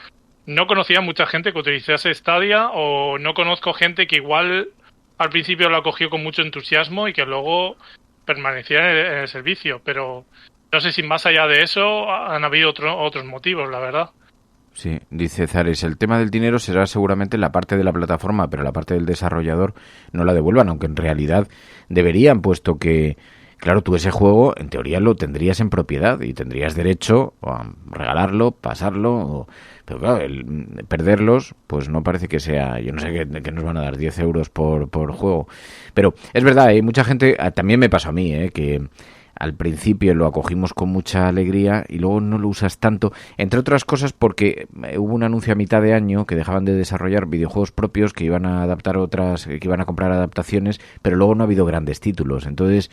no conocía mucha gente que utilizase Stadia, o no conozco gente que igual al principio lo acogió con mucho entusiasmo y que luego permaneciera en el servicio, pero no sé si más allá de eso han habido otros motivos, la verdad. Sí, dice Zares, el tema del dinero será seguramente la parte de la plataforma, pero la parte del desarrollador no la devuelvan, aunque en realidad deberían, puesto que, claro, tú ese juego en teoría lo tendrías en propiedad y tendrías derecho a regalarlo, pasarlo, pero claro, perderlos, pues no parece que sea, yo no sé que nos van a dar 10 euros por juego, pero es verdad, hay mucha gente, también me pasó a mí, que al principio lo acogimos con mucha alegría y luego no lo usas tanto, entre otras cosas porque hubo un anuncio a mitad de año que dejaban de desarrollar videojuegos propios, que iban a adaptar que iban a comprar adaptaciones, pero luego no ha habido grandes títulos. Entonces,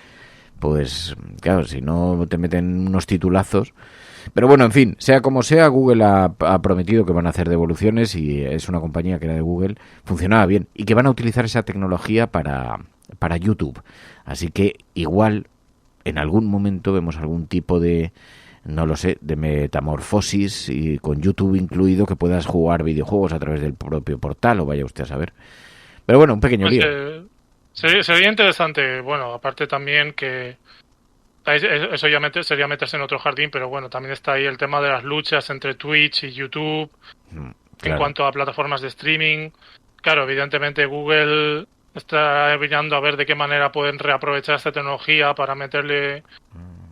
pues claro, si no te meten unos titulazos. Pero bueno, en fin, sea como sea, Google ha prometido que van a hacer devoluciones, y es una compañía que era de Google, funcionaba bien, y que van a utilizar esa tecnología para YouTube. Así que igual en algún momento vemos algún tipo de, no lo sé, de metamorfosis, y con YouTube incluido, que puedas jugar videojuegos a través del propio portal, o vaya usted a saber. Pero bueno, un pequeño lío. Sería interesante, bueno, aparte también que eso ya sería meterse en otro jardín, pero bueno, también está ahí el tema de las luchas entre Twitch y YouTube, claro, en cuanto a plataformas de streaming. Claro, evidentemente Google está mirando a ver de qué manera pueden reaprovechar esta tecnología para meterle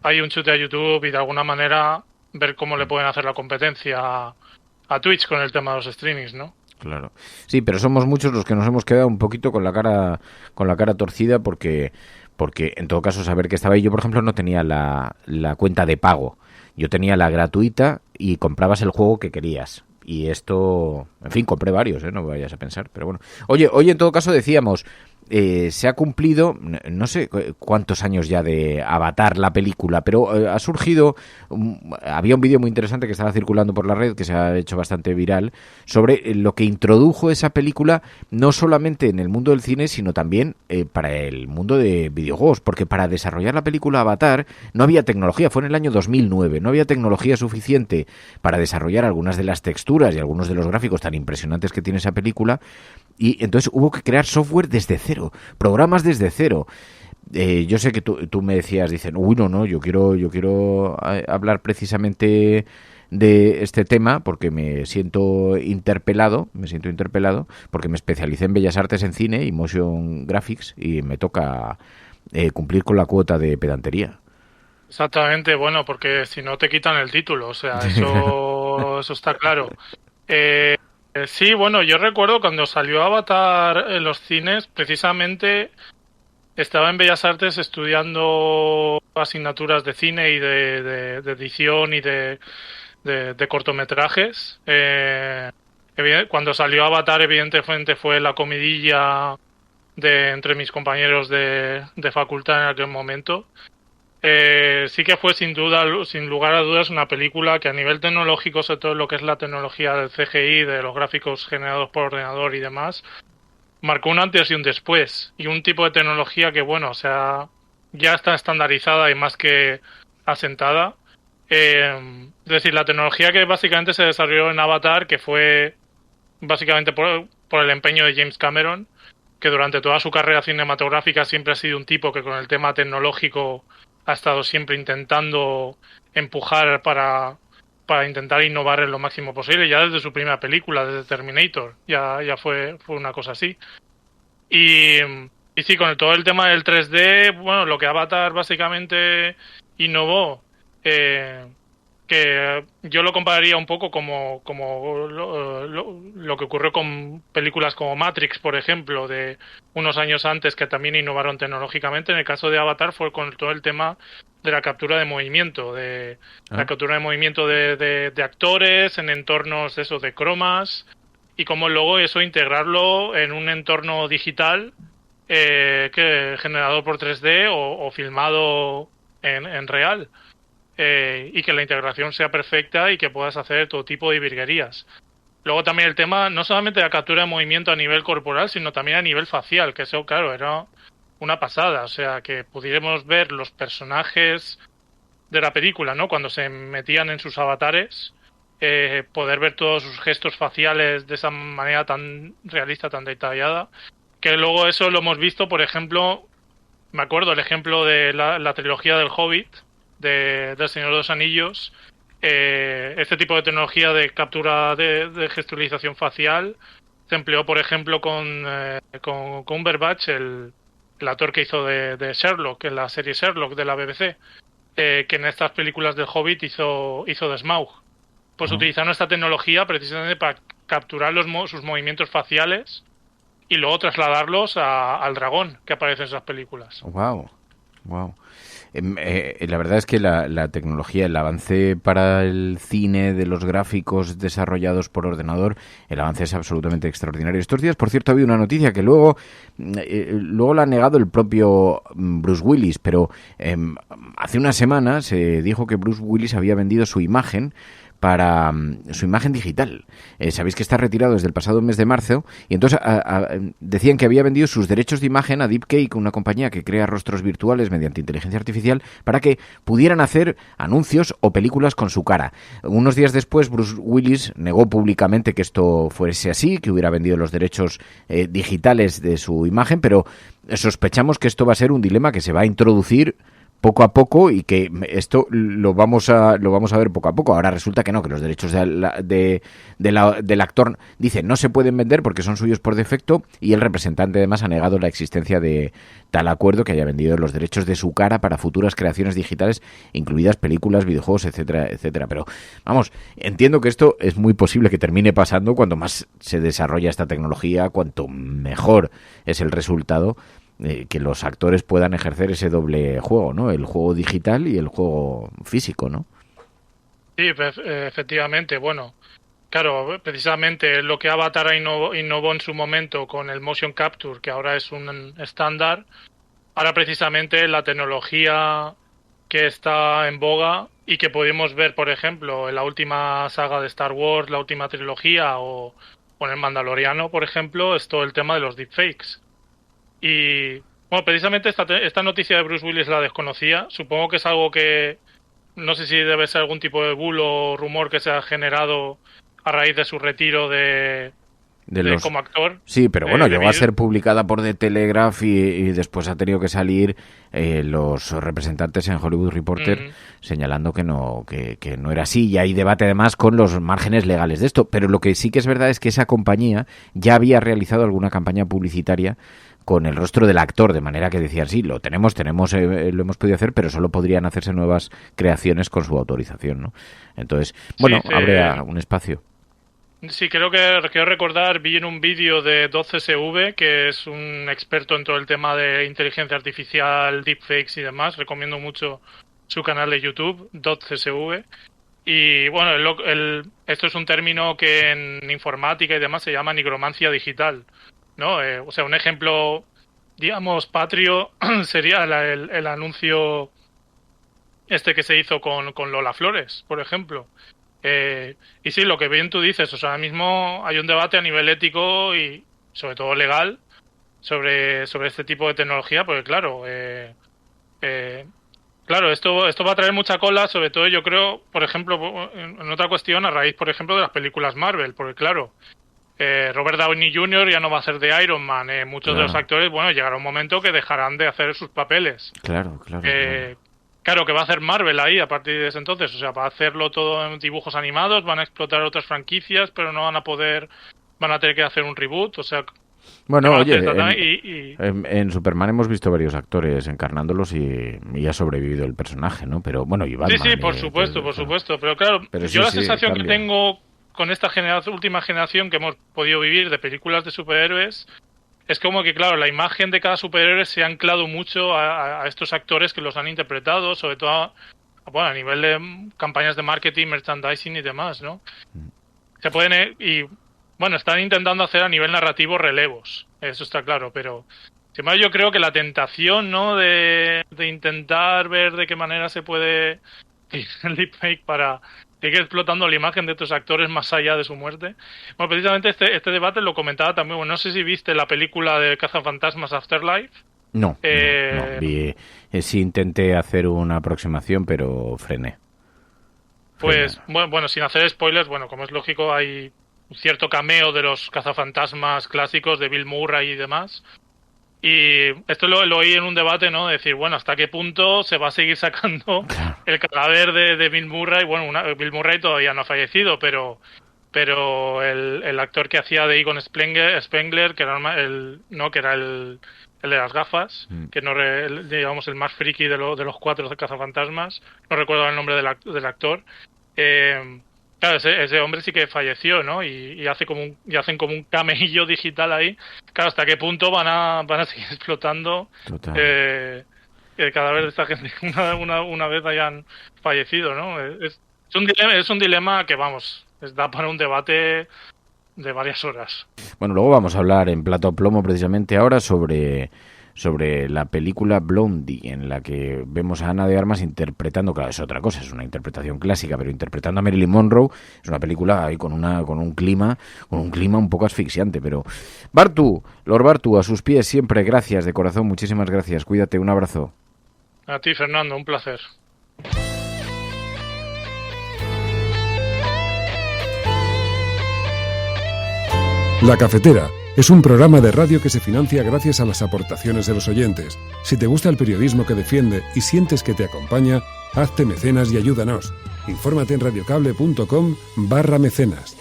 ahí un chute a YouTube y de alguna manera ver cómo le pueden hacer la competencia a Twitch con el tema de los streamings, ¿no? Claro. Sí, pero somos muchos los que nos hemos quedado un poquito con la cara torcida, porque en todo caso saber que estaba ahí. Yo, por ejemplo, no tenía la cuenta de pago. Yo tenía la gratuita y comprabas el juego que querías. Y esto, en fin, compré varios, no vayas a pensar, pero bueno. Oye, hoy en todo caso decíamos, se ha cumplido, no sé cuántos años ya de Avatar, la película, pero ha surgido, había un vídeo muy interesante que estaba circulando por la red, que se ha hecho bastante viral, sobre lo que introdujo esa película, no solamente en el mundo del cine, sino también para el mundo de videojuegos, porque para desarrollar la película Avatar no había tecnología, fue en el año 2009, no había tecnología suficiente para desarrollar algunas de las texturas y algunos de los gráficos tan impresionantes que tiene esa película, y entonces hubo que crear software desde cero, programas desde cero. Yo sé que tú me decías, dicen, no, yo quiero hablar precisamente de este tema porque me siento interpelado, porque me especialicé en Bellas Artes en cine y motion graphics, y me toca cumplir con la cuota de pedantería. Exactamente, bueno, porque si no te quitan el título, o sea, eso está claro. Sí, bueno, yo recuerdo cuando salió Avatar en los cines, precisamente estaba en Bellas Artes estudiando asignaturas de cine y de edición y de cortometrajes. Cuando salió Avatar, evidentemente fue la comidilla entre mis compañeros de facultad en aquel momento. Sí que fue sin lugar a dudas una película que a nivel tecnológico, sobre todo lo que es la tecnología del CGI, de los gráficos generados por ordenador y demás, marcó un antes y un después, y un tipo de tecnología que, bueno, o sea, ya está estandarizada y más que asentada. Es decir, la tecnología que básicamente se desarrolló en Avatar, que fue básicamente por el empeño de James Cameron, que durante toda su carrera cinematográfica siempre ha sido un tipo que con el tema tecnológico ha estado siempre intentando empujar para intentar innovar en lo máximo posible, ya desde su primera película, desde Terminator, ya fue una cosa así. Y sí, con todo el tema del 3D, bueno, lo que Avatar básicamente innovó, que yo lo compararía un poco como lo que ocurrió con películas como Matrix, por ejemplo, de unos años antes, que también innovaron tecnológicamente. En el caso de Avatar fue con todo el tema de la captura de movimiento, la captura de movimiento de actores en entornos de cromas, y cómo luego eso integrarlo en un entorno digital que generado por 3D o filmado en real. Y que la integración sea perfecta y que puedas hacer todo tipo de virguerías. Luego también el tema, no solamente de la captura de movimiento a nivel corporal, sino también a nivel facial, que eso, claro, era una pasada. O sea, que pudiéramos ver los personajes la película, ¿no? Cuando se metían en sus avatares, poder ver todos sus gestos faciales de esa manera tan realista, tan detallada, que luego eso lo hemos visto, por ejemplo, me acuerdo el ejemplo de la trilogía del Hobbit, del Señor de los Anillos. Este tipo de tecnología de captura de gestualización facial se empleó, por ejemplo, con Cumberbatch, el actor que hizo de Sherlock, en la serie Sherlock de la BBC, que en estas películas del Hobbit hizo de Smaug. Pues utilizaron esta tecnología precisamente para capturar sus movimientos faciales y luego trasladarlos al dragón que aparece en esas películas. Wow. La verdad es que la tecnología, el avance para el cine de los gráficos desarrollados por ordenador, el avance es absolutamente extraordinario. Estos días, por cierto, ha habido una noticia que luego la ha negado el propio Bruce Willis, pero hace una semana se dijo que Bruce Willis había vendido su imagen para su imagen digital. Sabéis que está retirado desde el pasado mes de marzo y entonces decían que había vendido sus derechos de imagen a DeepCake, una compañía que crea rostros virtuales mediante inteligencia artificial, para que pudieran hacer anuncios o películas con su cara. Unos días después, Bruce Willis negó públicamente que esto fuese así, que hubiera vendido los derechos digitales de su imagen, pero sospechamos que esto va a ser un dilema que se va a introducir poco a poco y que esto lo vamos a ver poco a poco. Ahora resulta que no, que los derechos del actor, dice, no se pueden vender porque son suyos por defecto, y el representante además ha negado la existencia de tal acuerdo, que haya vendido los derechos de su cara para futuras creaciones digitales, incluidas películas, videojuegos, etcétera, etcétera. Pero vamos, entiendo que esto es muy posible que termine pasando. Cuanto más se desarrolla esta tecnología, cuanto mejor es el resultado, que los actores puedan ejercer ese doble juego, ¿no? El juego digital y el juego físico, ¿no? Sí, efectivamente. Bueno, claro, precisamente lo que Avatar innovó en su momento con el motion capture, que ahora es un estándar, ahora precisamente la tecnología que está en boga y que podemos ver, por ejemplo, en la última saga de Star Wars, la última trilogía, o en el Mandaloriano, por ejemplo, es todo el tema de los deepfakes. Y bueno, precisamente esta noticia de Bruce Willis la desconocía. Supongo que es algo que no sé si debe ser algún tipo de bulo o rumor que se ha generado a raíz de su retiro como actor. Sí, pero bueno, llegó a ser publicada por The Telegraph y después ha tenido que salir los representantes en Hollywood Reporter señalando que no era así, y hay debate además con los márgenes legales de esto. Pero lo que sí que es verdad es que esa compañía ya había realizado alguna campaña publicitaria con el rostro del actor, de manera que decían, sí, lo hemos podido hacer, pero solo podrían hacerse nuevas creaciones con su autorización, ¿no? Entonces, bueno, sí, habría un espacio. Sí, quiero recordar, vi en un vídeo de DotCSV, que es un experto en todo el tema de inteligencia artificial, deepfakes y demás. Recomiendo mucho su canal de YouTube, DotCSV. Y bueno, esto es un término que en informática y demás se llama nigromancia digital, ¿no? O sea, un ejemplo, digamos, patrio sería el anuncio que se hizo con Lola Flores, por ejemplo. Y sí, lo que bien tú dices, o sea, ahora mismo hay un debate a nivel ético y sobre todo legal sobre este tipo de tecnología, porque claro, esto va a traer mucha cola, sobre todo yo creo, por ejemplo, en otra cuestión, a raíz, por ejemplo, de las películas Marvel, porque claro, Robert Downey Jr. ya no va a ser de Iron Man, muchos de los actores, bueno, llegará un momento que dejarán de hacer sus papeles. Claro, que va a hacer Marvel ahí a partir de ese entonces, o sea, va a hacerlo todo en dibujos animados, van a explotar otras franquicias, pero no van a tener que hacer un reboot, o sea... Bueno, oye, en Superman hemos visto varios actores encarnándolos y ha sobrevivido el personaje, ¿no? Pero bueno, y Batman... Sí, por supuesto, pero claro, yo la sensación que tengo con esta última generación que hemos podido vivir de películas de superhéroes... Es como que, claro, la imagen de cada superhéroe se ha anclado mucho a estos actores que los han interpretado, sobre todo a nivel de campañas de marketing, merchandising y demás, ¿no? Se pueden están intentando hacer a nivel narrativo relevos, eso está claro, pero además yo creo que la tentación, ¿no?, de intentar ver de qué manera se puede el deepfake para seguir explotando la imagen de estos actores más allá de su muerte. Bueno, precisamente este debate lo comentaba también, no sé si viste la película de Cazafantasmas Afterlife. No. Sí intenté hacer una aproximación, pero frené. Pues, bueno, sin hacer spoilers, bueno, como es lógico, hay un cierto cameo de los cazafantasmas clásicos de Bill Murray y demás. Y esto lo oí en un debate, ¿no? De decir, bueno, ¿hasta qué punto se va a seguir sacando el cadáver de Bill Murray? Bueno, Bill Murray todavía no ha fallecido, pero el actor que hacía de Egon Spengler, que era el de las gafas, que no digamos el más friki de los 4 cazafantasmas, no recuerdo el nombre del actor. Claro, ese hombre sí que falleció, ¿no? Y hacen como un camello digital ahí. Claro, ¿hasta qué punto van a seguir explotando el cadáver de esta gente una vez hayan fallecido, ¿no? Es un dilema que, vamos, da para un debate de varias horas. Bueno, luego vamos a hablar en Plato Plomo precisamente ahora sobre la película Blondie, en la que vemos a Ana de Armas interpretando, claro, es otra cosa, es una interpretación clásica, pero interpretando a Marilyn Monroe. Es una película ahí con un clima un poco asfixiante, pero Lord Bartu, a sus pies siempre, gracias de corazón, muchísimas gracias, cuídate, un abrazo. A ti, Fernando, un placer. La Cafetera es un programa de radio que se financia gracias a las aportaciones de los oyentes. Si te gusta el periodismo que defiende y sientes que te acompaña, hazte mecenas y ayúdanos. Infórmate en radiocable.com/mecenas.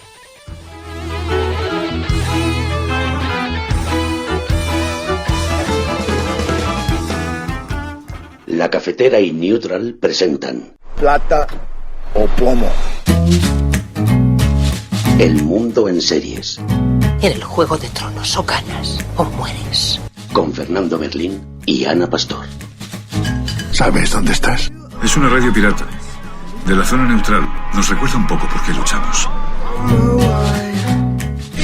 La Cafetera y Neutral presentan Plata o Plomo. El mundo en series. En el Juego de Tronos, o ganas o mueres. Con Fernando Merlín y Ana Pastor. ¿Sabes dónde estás? Es una radio pirata. De la zona neutral. Nos recuerda un poco por qué luchamos.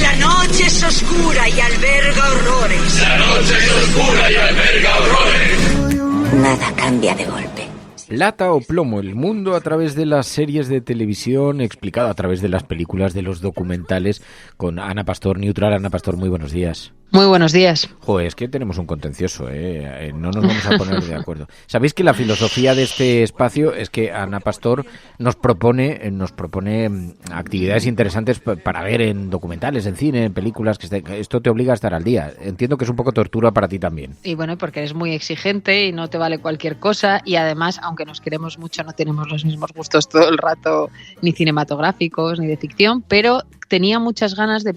La noche es oscura y alberga horrores. La noche es oscura y alberga horrores. Nada cambia de golpe. Plata o Plomo, el mundo a través de las series de televisión, explicado a través de las películas, de los documentales, con Ana Pastor Neutral. Ana Pastor, muy buenos días. Muy buenos días. Joder, es que tenemos un contencioso, no nos vamos a poner de acuerdo. ¿Sabéis que la filosofía de este espacio es que Ana Pastor nos propone actividades interesantes para ver en documentales, en cine, en películas, esto te obliga a estar al día? Entiendo que es un poco tortura para ti también. Y bueno, porque eres muy exigente y no te vale cualquier cosa, y además, aunque nos queremos mucho, no tenemos los mismos gustos todo el rato, ni cinematográficos, ni de ficción, pero tenía muchas ganas de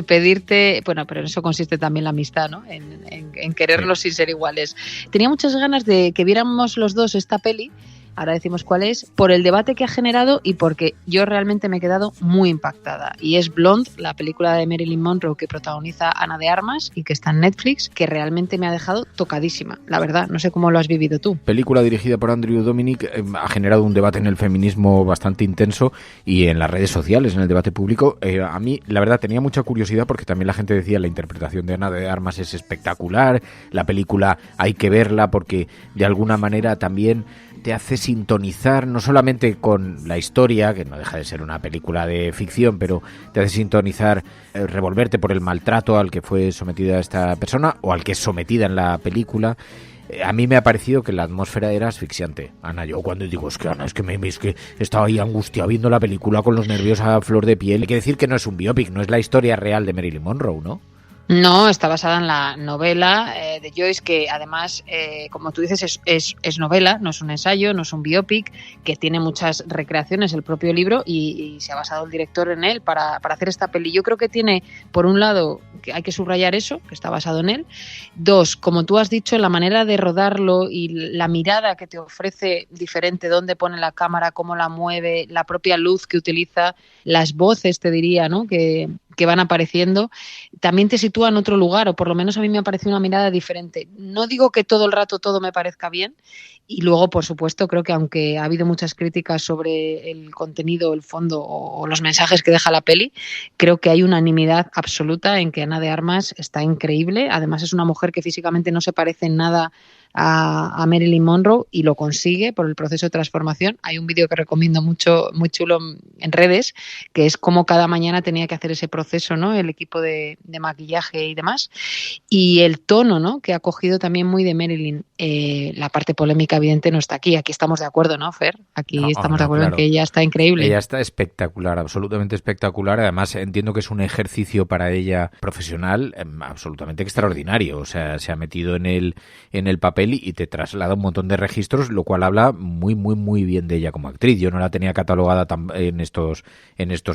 pedirte, bueno, pero en eso consiste también la amistad, ¿no? En querernos sin ser iguales. Tenía muchas ganas de que viéramos los dos esta peli, ahora decimos cuál es, por el debate que ha generado y porque yo realmente me he quedado muy impactada. Y es Blonde, la película de Marilyn Monroe que protagoniza Ana de Armas y que está en Netflix, que realmente me ha dejado tocadísima, la verdad. No sé cómo lo has vivido tú. Película dirigida por Andrew Dominik, ha generado un debate en el feminismo bastante intenso y en las redes sociales, en el debate público. A mí, la verdad, tenía mucha curiosidad porque también la gente decía la interpretación de Ana de Armas es espectacular, la película hay que verla porque de alguna manera también te hace sintonizar no solamente con la historia, que no deja de ser una película de ficción, pero te hace sintonizar, revolverte por el maltrato al que fue sometida esta persona o al que es sometida en la película. A mí me ha parecido que la atmósfera era asfixiante. Ana, yo cuando digo, es que Ana, es que estaba ahí angustiado viendo la película con los nervios a flor de piel. Hay que decir que no es un biopic, no es la historia real de Marilyn Monroe, ¿no? No, está basada en la novela de Joyce, que además, como tú dices, es novela, no es un ensayo, no es un biopic, que tiene muchas recreaciones el propio libro y se ha basado el director en él para hacer esta peli. Yo creo que tiene, por un lado, que hay que subrayar eso, que está basado en él. Dos, como tú has dicho, la manera de rodarlo y la mirada que te ofrece diferente, dónde pone la cámara, cómo la mueve, la propia luz que utiliza, las voces, te diría, ¿no?, que van apareciendo, también te sitúa en otro lugar, o por lo menos a mí me ha parecido una mirada diferente. No digo que todo el rato todo me parezca bien, y luego, por supuesto, creo que aunque ha habido muchas críticas sobre el contenido, el fondo o los mensajes que deja la peli, creo que hay unanimidad absoluta en que Ana de Armas está increíble. Además, es una mujer que físicamente no se parece en nada a Marilyn Monroe y lo consigue por el proceso de transformación. Hay un vídeo que recomiendo mucho, muy chulo en redes, que es cómo cada mañana tenía que hacer ese proceso, ¿no? El equipo de maquillaje y demás. Y el tono, ¿no? Que ha cogido también muy de Marilyn. La parte polémica evidente no está aquí. Aquí estamos de acuerdo, ¿no, Fer? Aquí estamos de acuerdo en que ella está increíble. Ella está espectacular, absolutamente espectacular. Además, entiendo que es un ejercicio para ella profesional absolutamente extraordinario. O sea, se ha metido en el papel y te traslada un montón de registros, lo cual habla muy, muy, muy bien de ella como actriz. Yo no la tenía catalogada en estos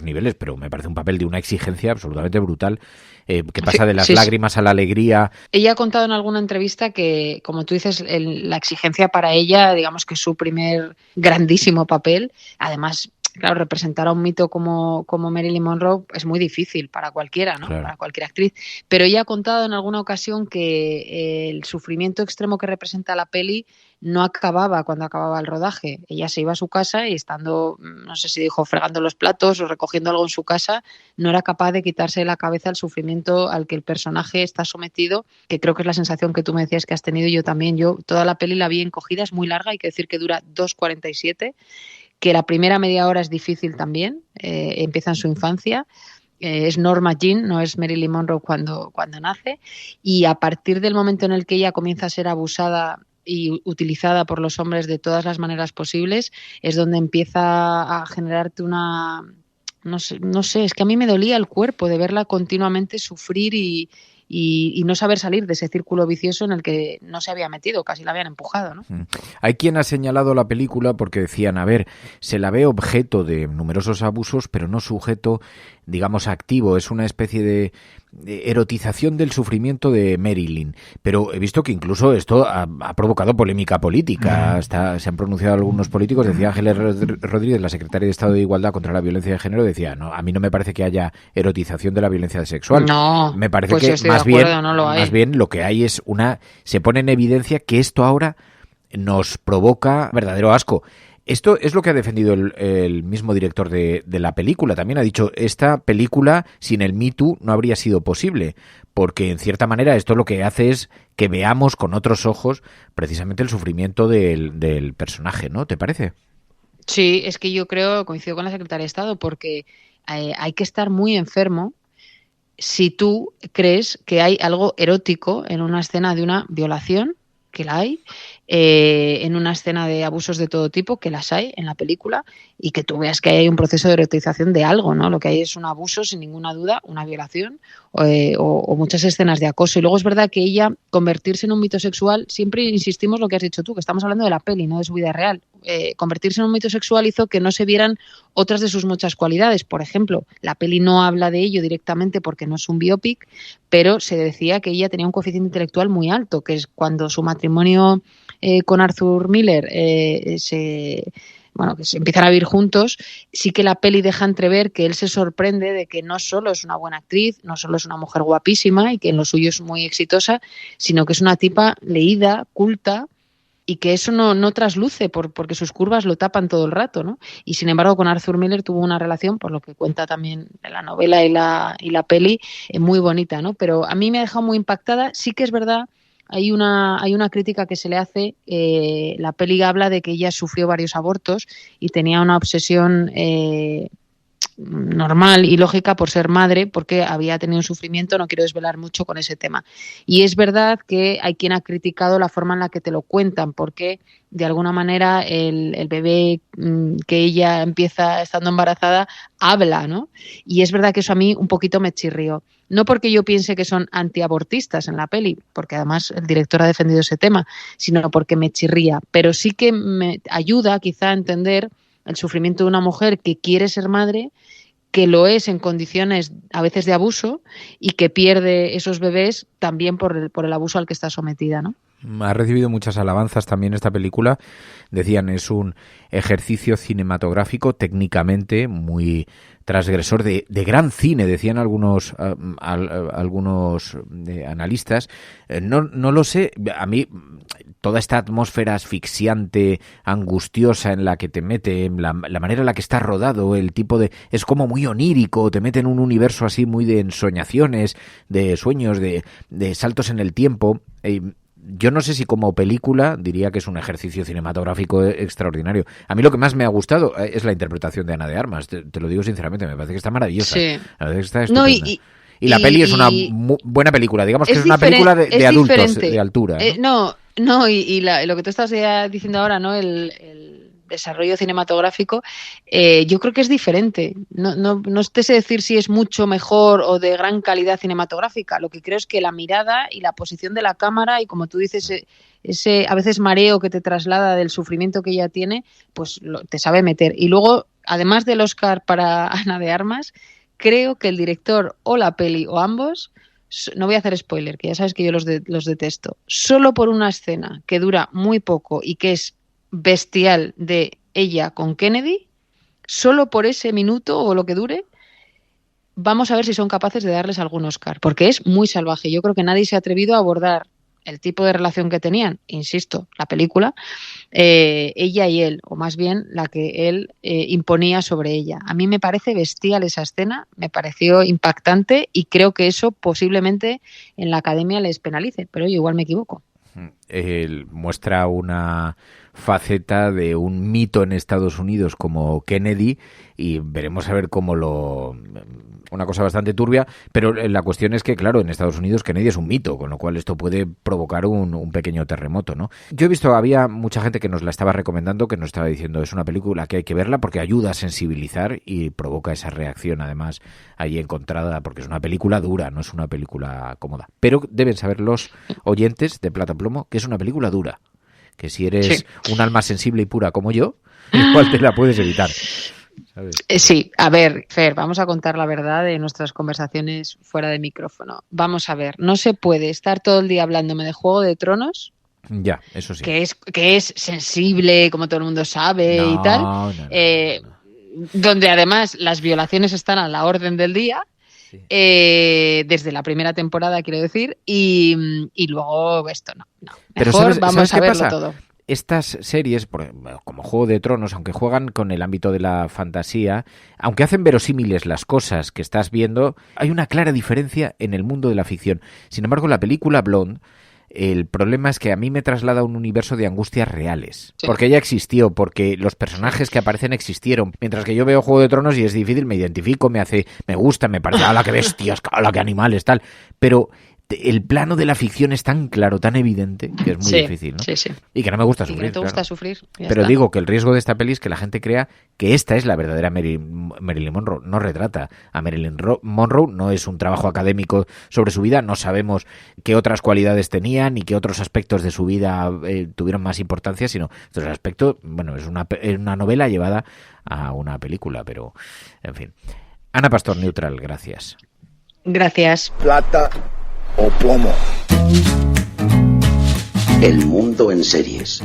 niveles, pero me parece un papel de una exigencia absolutamente brutal, que pasa de las lágrimas a la alegría. Ella ha contado en alguna entrevista que, como tú dices, la exigencia para ella, digamos que es su primer grandísimo papel. Además, claro, representar a un mito como Marilyn Monroe es muy difícil para cualquiera, ¿no? Claro. Para cualquier actriz. Pero ella ha contado en alguna ocasión que el sufrimiento extremo que representa la peli no acababa cuando acababa el rodaje. Ella se iba a su casa y estando, no sé si dijo, fregando los platos o recogiendo algo en su casa, no era capaz de quitarse de la cabeza el sufrimiento al que el personaje está sometido, que creo que es la sensación que tú me decías que has tenido y yo también. Yo toda la peli la vi encogida, es muy larga, hay que decir que dura 2:47, que la primera media hora es difícil también, empieza en su infancia. Es Norma Jean, no es Marilyn Monroe cuando nace, y a partir del momento en el que ella comienza a ser abusada y utilizada por los hombres de todas las maneras posibles, es donde empieza a generarte una... No sé, es que a mí me dolía el cuerpo de verla continuamente sufrir y no saber salir de ese círculo vicioso en el que no se había metido, casi la habían empujado, ¿no? Hay quien ha señalado la película porque decían, a ver, se la ve objeto de numerosos abusos, pero no sujeto, digamos, activo. Es una especie de erotización del sufrimiento de Marilyn. Pero he visto que incluso esto ha provocado polémica política. Se han pronunciado algunos políticos. Decía Ángeles Rodríguez, la secretaria de Estado de Igualdad contra la Violencia de Género, decía, no, a mí no me parece que haya erotización de la violencia sexual. No, me parece pues que más bien lo que hay es se pone en evidencia que esto ahora nos provoca verdadero asco. Esto es lo que ha defendido el mismo director de la película. También ha dicho, esta película sin el Me Too no habría sido posible, porque en cierta manera esto lo que hace es que veamos con otros ojos precisamente el sufrimiento del personaje, ¿no? ¿Te parece? Sí, es que yo coincido con la secretaria de Estado, porque hay que estar muy enfermo si tú crees que hay algo erótico en una escena de una violación, que la hay, en una escena de abusos de todo tipo, que las hay en la película, y que tú veas que hay un proceso de erotización de algo, ¿no? Lo que hay es un abuso, sin ninguna duda, una violación o muchas escenas de acoso. Y luego es verdad que ella, convertirse en un mito sexual, siempre insistimos lo que has dicho tú, que estamos hablando de la peli, no de su vida real. Convertirse en un mito sexual hizo que no se vieran otras de sus muchas cualidades. Por ejemplo, la peli no habla de ello directamente porque no es un biopic, pero se decía que ella tenía un coeficiente intelectual muy alto, que es cuando su matrimonio con Arthur Miller que se empiezan a vivir juntos, sí que la peli deja entrever que él se sorprende de que no solo es una buena actriz, no solo es una mujer guapísima y que en lo suyo es muy exitosa, sino que es una tipa leída, culta, y que eso no trasluce porque sus curvas lo tapan todo el rato, ¿no? Y sin embargo con Arthur Miller tuvo una relación, por lo que cuenta también la novela y la peli, muy bonita, ¿no? Pero a mí me ha dejado muy impactada. Sí que es verdad, hay una crítica que se le hace. La peli habla de que ella sufrió varios abortos y tenía una obsesión normal y lógica por ser madre, porque había tenido un sufrimiento. No quiero desvelar mucho con ese tema. Y es verdad que hay quien ha criticado la forma en la que te lo cuentan, porque de alguna manera el bebé que ella empieza estando embarazada habla, ¿no? Y es verdad que eso a mí un poquito me chirrió. No porque yo piense que son antiabortistas en la peli, porque además el director ha defendido ese tema, sino porque me chirría. Pero sí que me ayuda quizá a entender el sufrimiento de una mujer que quiere ser madre, que lo es en condiciones a veces de abuso y que pierde esos bebés también por el abuso al que está sometida, ¿no? Ha recibido muchas alabanzas también esta película. Decían, es un ejercicio cinematográfico técnicamente muy transgresor, de gran cine, decían algunos analistas. No lo sé, a mí toda esta atmósfera asfixiante, angustiosa en la que te mete, la manera en la que está rodado, el tipo de... es como muy onírico, te mete en un universo así muy de ensoñaciones, de sueños, de saltos en el tiempo. yo no sé si como película diría que es un ejercicio cinematográfico extraordinario. A mí lo que más me ha gustado es la interpretación de Ana de Armas, te lo digo sinceramente, me parece que está maravillosa. Sí. Me parece que está estupenda. Y la peli es una buena película, digamos que es una película de adultos, diferente. De altura. ¿No? Y lo que tú estás diciendo ahora, ¿no? El desarrollo cinematográfico, yo creo que es diferente. No te sé decir si es mucho mejor o de gran calidad cinematográfica. Lo que creo es que la mirada y la posición de la cámara y, como tú dices, ese a veces mareo que te traslada del sufrimiento que ella tiene, pues te sabe meter. Y luego, además del Oscar para Ana de Armas, creo que el director o la peli o ambos, no voy a hacer spoiler, que ya sabes que yo los detesto, solo por una escena que dura muy poco y que es bestial de ella con Kennedy, solo por ese minuto o lo que dure, vamos a ver si son capaces de darles algún Oscar, porque es muy salvaje. Yo creo que nadie se ha atrevido a abordar el tipo de relación que tenían, insisto, la película, ella y él, o más bien la que él imponía sobre ella. A mí me parece bestial esa escena, me pareció impactante y creo que eso posiblemente en la academia les penalice, pero yo igual me equivoco. Él muestra una faceta de un mito en Estados Unidos como Kennedy y veremos a ver cómo una cosa bastante turbia, pero la cuestión es que, claro, en Estados Unidos Kennedy es un mito, con lo cual esto puede provocar un pequeño terremoto, ¿no? Yo he visto, había mucha gente que nos la estaba recomendando, que nos estaba diciendo es una película que hay que verla porque ayuda a sensibilizar y provoca esa reacción, además, ahí encontrada, porque es una película dura, no es una película cómoda. Pero deben saber los oyentes de Plata Plomo que es una película dura, que si eres un alma sensible y pura como yo, igual te la puedes evitar. ¿Sabes? Sí, a ver, Fer, vamos a contar la verdad de nuestras conversaciones fuera de micrófono. Vamos a ver, no se puede estar todo el día hablándome de Juego de Tronos. Ya, eso sí. Que es sensible, como todo el mundo sabe y tal. No. Donde además las violaciones están a la orden del día. Sí. Desde la primera temporada, quiero decir, y luego esto no. Pero mejor vamos a verlo pasa? todo. Estas series, como Juego de Tronos, aunque juegan con el ámbito de la fantasía, aunque hacen verosímiles las cosas que estás viendo, hay una clara diferencia en el mundo de la ficción. Sin embargo, la película Blonde, el problema es que a mí me traslada a un universo de angustias reales. Sí. Porque ella existió, porque los personajes que aparecen existieron. Mientras que yo veo Juego de Tronos y es difícil, me identifico, me gusta, me parece, ¡hala, qué bestias, ¡hala, qué animales, tal! Pero el plano de la ficción es tan claro, tan evidente, que es muy difícil, ¿no? Sí. Y que no me gusta sufrir, y que no te gusta sufrir. Pero digo que el riesgo de esta peli es que la gente crea que esta es la verdadera Marilyn Monroe. No retrata a Marilyn Monroe, no es un trabajo académico sobre su vida, no sabemos qué otras cualidades tenía ni qué otros aspectos de su vida tuvieron más importancia, sino estos aspectos, bueno, es una novela llevada a una película, pero en fin. Ana Pastor, Neutral, gracias. Gracias. Plata o plomo. El mundo en series.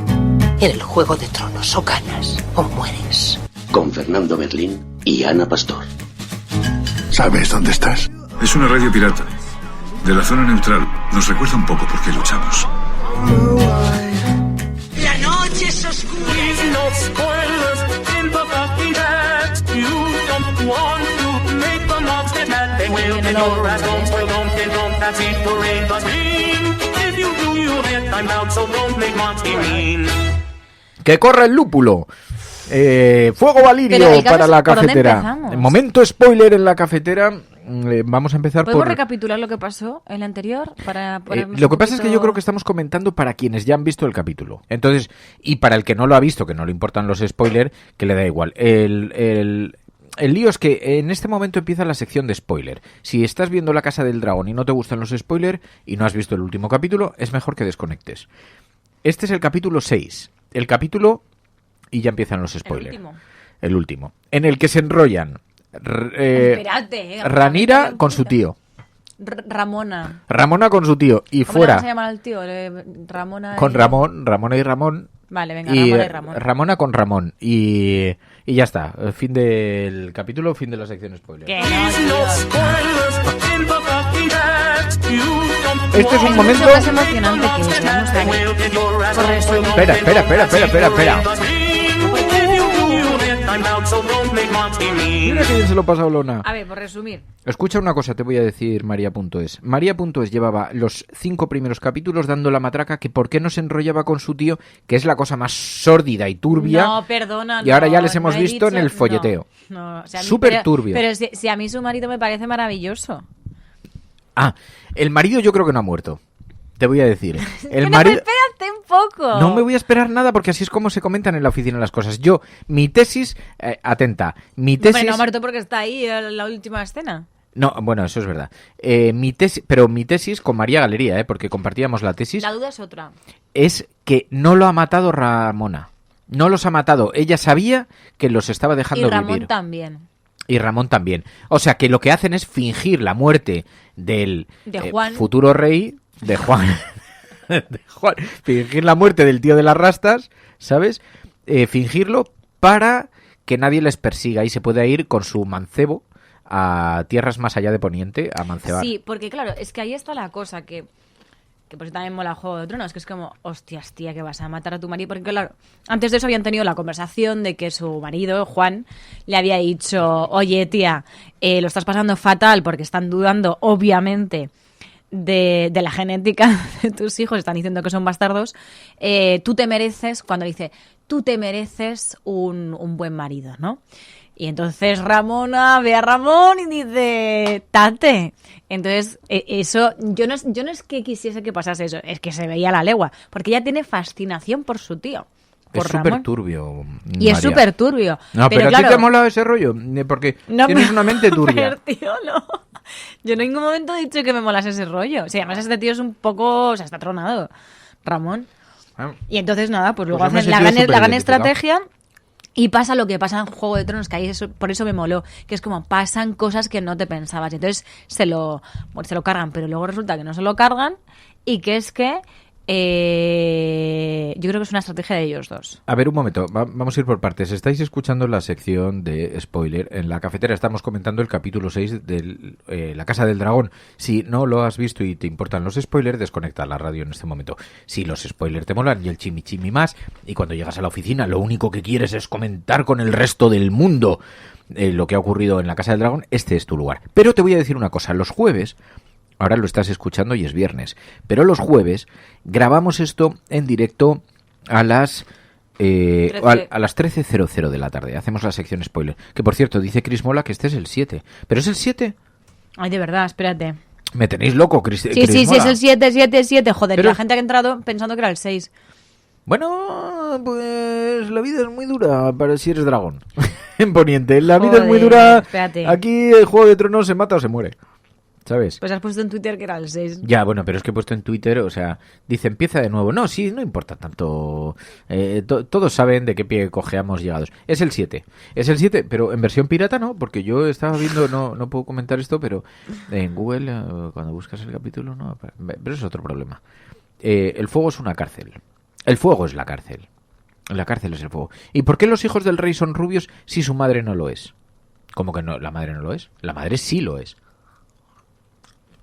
En el Juego de Tronos, o ganas o mueres. Con Fernando Berlín y Ana Pastor. ¿Sabes dónde estás? Es una radio pirata. De la zona neutral. Nos recuerda un poco por qué luchamos. La noche es oscura. ¡Que corre el lúpulo! Fuego Valirio para la cafetera. Momento spoiler en la cafetera. Vamos a empezar ¿Podemos recapitular lo que pasó en el anterior? Lo que pasa es que yo creo que estamos comentando para quienes ya han visto el capítulo. Entonces, y para el que no lo ha visto, que no le importan los spoilers, que le da igual. El lío es que en este momento empieza la sección de spoiler. Si estás viendo La Casa del Dragón y no te gustan los spoilers y no has visto el último capítulo, es mejor que desconectes. Este es el capítulo 6. El capítulo... Y ya empiezan los spoilers. El último. En el que se enrollan Rhaenyra con su tío. Ramona con su tío. Y ¿Cómo fuera... se llama el tío? Ramona con Ramona y Ramón. Vale, venga, y Ramona y Ramón. Ramona con Ramón. Y ya está. Fin del capítulo, fin de la sección spoiler. Este es un momento... más emocionante que estamos ahí. Espera. Mira que bien se lo ha pasado Lona. A ver, por resumir. Escucha una cosa, te voy a decir María.es. María.es llevaba los 5 primeros capítulos dando la matraca que por qué no se enrollaba con su tío, que es la cosa más sórdida y turbia. No, perdona. Y ahora ya les hemos no visto en el folleteo. No, o sea, súper turbio. Pero si a mí su marido me parece maravilloso. Ah, el marido yo creo que no ha muerto. Te voy a decir. El marido... Espérate un poco. No me voy a esperar nada porque así es como se comentan en la oficina las cosas. Yo, mi tesis, atenta, mi tesis... Bueno, no ha muerto porque está ahí en la última escena. No, bueno, eso es verdad. Mi tesis con María Galería, porque compartíamos la tesis... La duda es otra. Es que no lo ha matado Ramona. No los ha matado. Ella sabía que los estaba dejando vivir. Y Ramón también. Y Ramón también. O sea, que lo que hacen es fingir la muerte del futuro rey... De Juan. Fingir la muerte del tío de las rastas, ¿sabes? Fingirlo para que nadie les persiga y se pueda ir con su mancebo a tierras más allá de Poniente a mancebar. Sí, porque claro, es que ahí está la cosa que por eso también mola Juego de Tronos, que es como, hostias, tía, que vas a matar a tu marido. Porque claro, antes de eso habían tenido la conversación de que su marido, Juan, le había dicho, oye, tía, lo estás pasando fatal porque están dudando, obviamente, de la genética de tus hijos, están diciendo que son bastardos, tú te mereces, cuando dice, tú te mereces un buen marido, ¿no? Y entonces Ramona ve a Ramón y dice, tate. Entonces, eso, yo no es que quisiese que pasase eso, es que se veía a la legua, porque ella tiene fascinación por su tío. Es súper turbio. Y María. Es súper turbio. No, pero claro, a ti te ha molado ese rollo, porque no, tienes una mente turbia. Pero, tío, no. Yo en ningún momento he dicho que me molase ese rollo. O sea, además este tío es un poco... O sea, está tronado, Ramón. Y entonces nada, pues luego hacen la gran estrategia y pasa lo que pasa en Juego de Tronos, que ahí por eso me moló, que es como pasan cosas que no te pensabas. Y entonces se lo cargan, pero luego resulta que no se lo cargan y que es que... yo creo que es una estrategia de ellos dos. A ver, un momento, vamos a ir por partes. Estáis escuchando la sección de spoiler. En la cafetera estamos comentando el capítulo 6 de La Casa del Dragón. Si no lo has visto y te importan los spoilers, desconecta la radio en este momento. Si los spoilers te molan y el chimichimi más, y cuando llegas a la oficina lo único que quieres es comentar con el resto del mundo lo que ha ocurrido en La Casa del Dragón, este es tu lugar. Pero te voy a decir una cosa, los jueves... Ahora lo estás escuchando y es viernes. Pero los jueves grabamos esto en directo a las 13:00 de la tarde. Hacemos la sección spoiler. Que por cierto, dice Chris Mola que este es el 7. ¿Pero es el 7? Ay, de verdad, espérate. Me tenéis loco, Chris. Sí, Chris sí, Mola. sí, es el 7. Joder, pero... la gente que ha entrado pensando que era el 6. Bueno, pues la vida es muy dura para si eres dragón. En Poniente. La vida es muy dura. Espérate. Aquí el Juego de Tronos se mata o se muere. ¿Sabes? Pues has puesto en Twitter que era el 6. Ya, bueno, pero es que he puesto en Twitter, o sea, dice empieza de nuevo. No, sí, no importa tanto. Todos saben de qué pie cojeamos llegados. Es el 7. Es el 7, pero en versión pirata no, porque yo estaba viendo, no puedo comentar esto, pero en Google, cuando buscas el capítulo, no. Pero es otro problema. El fuego es una cárcel. El fuego es la cárcel. La cárcel es el fuego. ¿Y por qué los hijos del rey son rubios si su madre no lo es? ¿Cómo que no? ¿La madre no lo es? La madre sí lo es.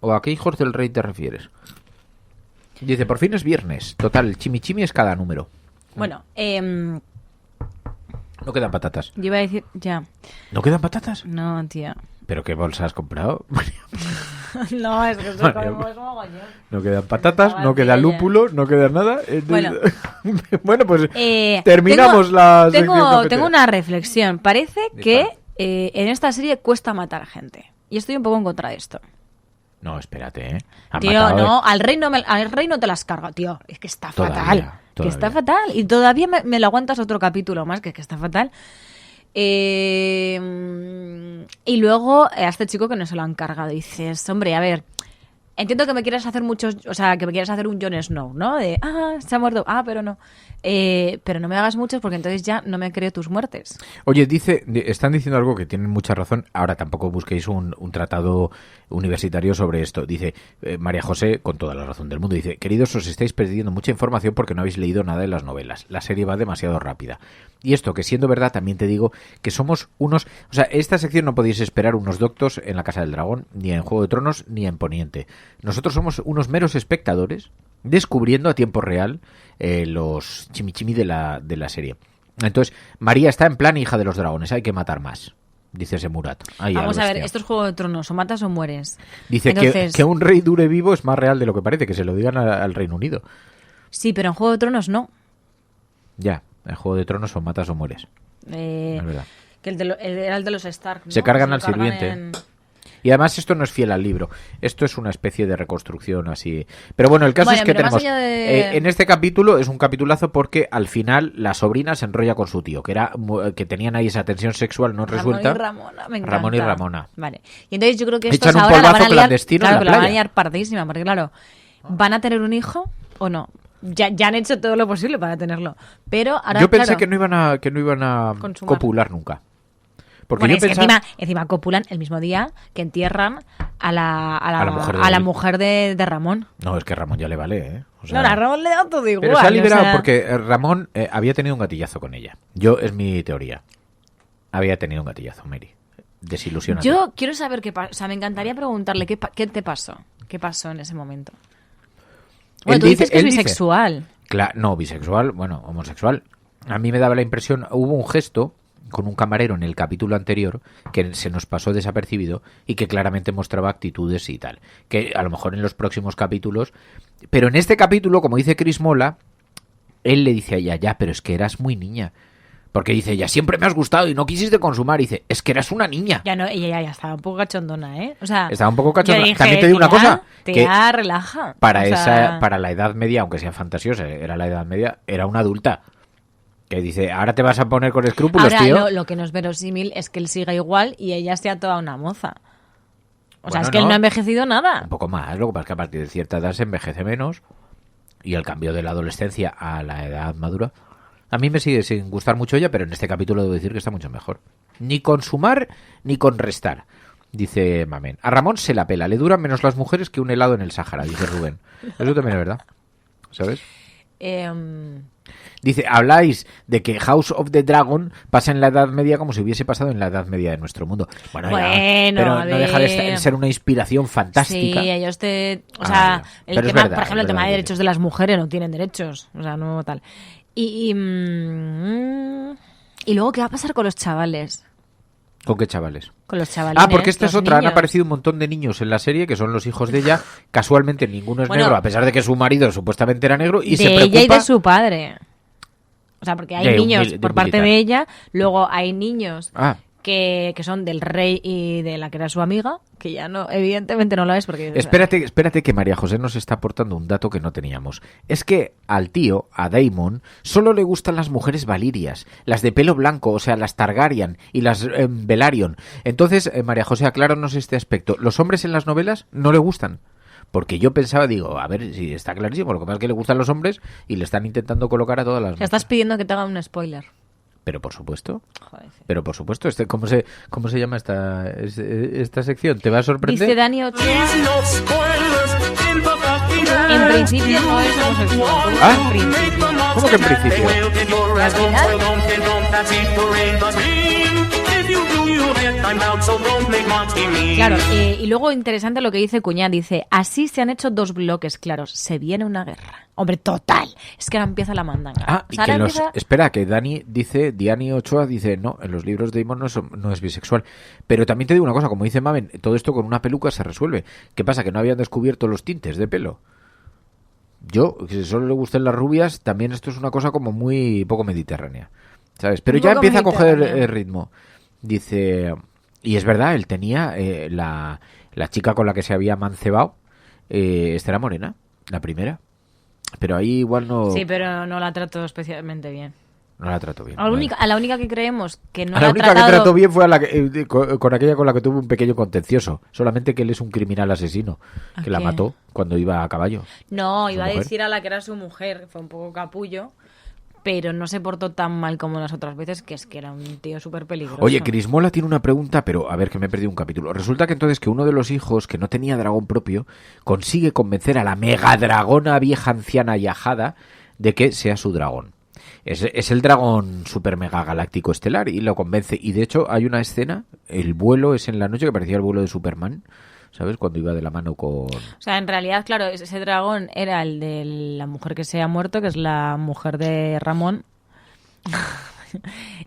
¿O a qué hijos del rey te refieres? Dice, por fin es viernes. Total, el chimichimi es cada número. Bueno, no quedan patatas. Yo iba a decir, ya. ¿No quedan patatas? No, tía. ¿Pero qué bolsa has comprado? No, es que esto comemos mogollón. No quedan patatas, no queda lúpulo, no queda nada. Bueno, bueno, pues terminamos la sección. Tengo una reflexión. Parece que en esta serie cuesta matar a gente. Y estoy un poco en contra de esto. No, espérate, Tío, no, al rey no te las carga, tío. Es que está fatal. Que está fatal. Y todavía me lo aguantas otro capítulo más, que está fatal. Y luego a este chico que no se lo han cargado. Dices, hombre, a ver, entiendo que me quieras hacer que me quieras hacer un Jon Snow, ¿no? De, se ha muerto, pero no. Pero no me hagas muchos porque entonces ya no me creo tus muertes. Oye, están diciendo algo que tienen mucha razón. Ahora tampoco busquéis un tratado universitario sobre esto. Dice María José, con toda la razón del mundo, dice, queridos, os estáis perdiendo mucha información porque no habéis leído nada de las novelas. La serie va demasiado rápida. Y esto, que siendo verdad, también te digo que somos unos... O sea, esta sección no podéis esperar unos doctos en La Casa del Dragón, ni en Juego de Tronos, ni en Poniente. Nosotros somos unos meros espectadores descubriendo a tiempo real los chimichimi de la serie. Entonces, María está en plan hija de los dragones, hay que matar más, dice ese Murat. Vamos a ver, esto es Juego de Tronos, o matas o mueres. Dice entonces, que un rey dure vivo es más real de lo que parece, que se lo digan al Reino Unido. Sí, pero en Juego de Tronos no. Ya, en Juego de Tronos o matas o mueres. Es verdad. Que era el de los Stark, ¿no? Se cargan al sirviente. Y además esto no es fiel al libro. Esto es una especie de reconstrucción así. Pero bueno, el caso es que tenemos... en este capítulo es un capitulazo porque al final la sobrina se enrolla con su tío, que tenían ahí esa tensión sexual no resuelta. Ramón y Ramona. Vale. Y entonces yo creo que estos ahora la van a liar, claro, que la van a liar pardísima, porque claro, ¿van a tener un hijo o no? Ya han hecho todo lo posible para tenerlo. Pero ahora, yo pensé que no iban a copular nunca. Porque bueno, yo pensaba... que encima copulan el mismo día que entierran a la mujer de Ramón. No, es que Ramón ya le vale, ¿eh? O sea, no, a Ramón le da todo igual. Pero se ha liberado porque Ramón había tenido un gatillazo con ella. Es mi teoría. Había tenido un gatillazo, Mary. Desilusionante. Yo quiero saber qué pasó. O sea, me encantaría preguntarle qué te pasó. ¿Qué pasó en ese momento? Bueno, tú dices que es bisexual. No, bisexual, bueno, homosexual. A mí me daba la impresión, hubo un gesto con un camarero en el capítulo anterior que se nos pasó desapercibido y que claramente mostraba actitudes y tal, que a lo mejor en los próximos capítulos, pero en este capítulo, como dice Chris Mola, él le dice a ella, ya, pero es que eras muy niña, porque dice, ya siempre me has gustado y no quisiste consumar, y dice, es que eras una niña. Ya no, ella ya estaba un poco cachondona, ¿eh? O sea, estaba un poco cachondona. Dije, también te digo una cosa, que relaja. Para la edad media, aunque sea fantasiosa, era la edad media, era una adulta. Que dice, ahora te vas a poner con escrúpulos, ahora, tío. Lo que no es verosímil es que él siga igual y ella sea toda una moza. O sea, es que él no ha envejecido nada. Un poco más, lo que pasa es que a partir de cierta edad se envejece menos y el cambio de la adolescencia a la edad madura. A mí me sigue sin gustar mucho ella, pero en este capítulo debo decir que está mucho mejor. Ni con sumar ni con restar, dice Mamen. A Ramón se la pela, le duran menos las mujeres que un helado en el Sáhara, dice Rubén. Eso también es verdad, ¿sabes? Dice, habláis de que House of the Dragon pasa en la Edad Media como si hubiese pasado en la Edad Media de nuestro mundo. Bueno pero no deja de ser una inspiración fantástica. Sí, ellos o sea, el tema, por ejemplo, el tema de derechos de las mujeres no tienen derechos. O sea, no tal. Y luego, ¿qué va a pasar con los chavales? ¿Con qué chavales? Con los chavales. Porque esta es otra. Niños. Han aparecido un montón de niños en la serie que son los hijos de ella. Casualmente ninguno es negro, a pesar de que su marido supuestamente era negro. Y de se preocupa... ella y de su padre. O sea, porque hay niños por parte de ella, luego hay niños que son del rey y de la que era su amiga, que ya no, evidentemente no lo es porque... Espérate que María José nos está aportando un dato que no teníamos. Es que al tío, a Daemon, solo le gustan las mujeres valirias, las de pelo blanco, o sea, las Targaryen y las Velaryon. Entonces, María José, acláranos este aspecto. ¿Los hombres en las novelas no le gustan? Porque yo pensaba, a ver si está clarísimo, lo que pasa es que le gustan los hombres y le están intentando colocar a todas las... Estás pidiendo que te haga un spoiler. Pero por supuesto. Joder, sí. Pero por supuesto, ¿cómo se llama esta sección? ¿Te va a sorprender? Dice Dani Ochoa. En principio no es homosexual. ¿Cómo que en principio? Claro, y luego interesante lo que dice Cuñán, dice, así se han hecho 2 bloques claros, se viene una guerra. Hombre, total, es que ahora empieza la mandanga. Y que espera, que Diani Ochoa dice, no, en los libros de Daemon no es bisexual. Pero también te digo una cosa, como dice Mamen, todo esto con una peluca se resuelve. ¿Qué pasa? ¿Que no habían descubierto los tintes de pelo? Yo, que solo le gusten las rubias, también esto es una cosa como muy poco mediterránea, ¿sabes? Pero ya empieza a coger el ritmo. Dice, y es verdad, él tenía la chica con la que se había mancebado, esta era morena, la primera. Pero ahí igual no... Sí, pero no la trató especialmente bien. No la trató bien. A la única que creemos que no la la única tratado... que trató bien fue con aquella con la que tuvo un pequeño contencioso. Solamente que él es un criminal asesino, que la mató cuando iba a caballo. No, iba a decir a la que era su mujer, fue un poco capullo, pero no se portó tan mal como las otras veces, que es que era un tío súper peligroso. Oye, Chris Mola tiene una pregunta, pero a ver, que me he perdido un capítulo. Resulta que entonces que uno de los hijos, que no tenía dragón propio, consigue convencer a la megadragona vieja anciana y ajada de que sea su dragón. Es el dragón super mega galáctico estelar y lo convence. Y de hecho hay una escena, el vuelo es en la noche que parecía el vuelo de Superman, ¿sabes? Cuando iba de la mano con... O sea, en realidad, claro, ese dragón era el de la mujer que se ha muerto, que es la mujer de Ramón.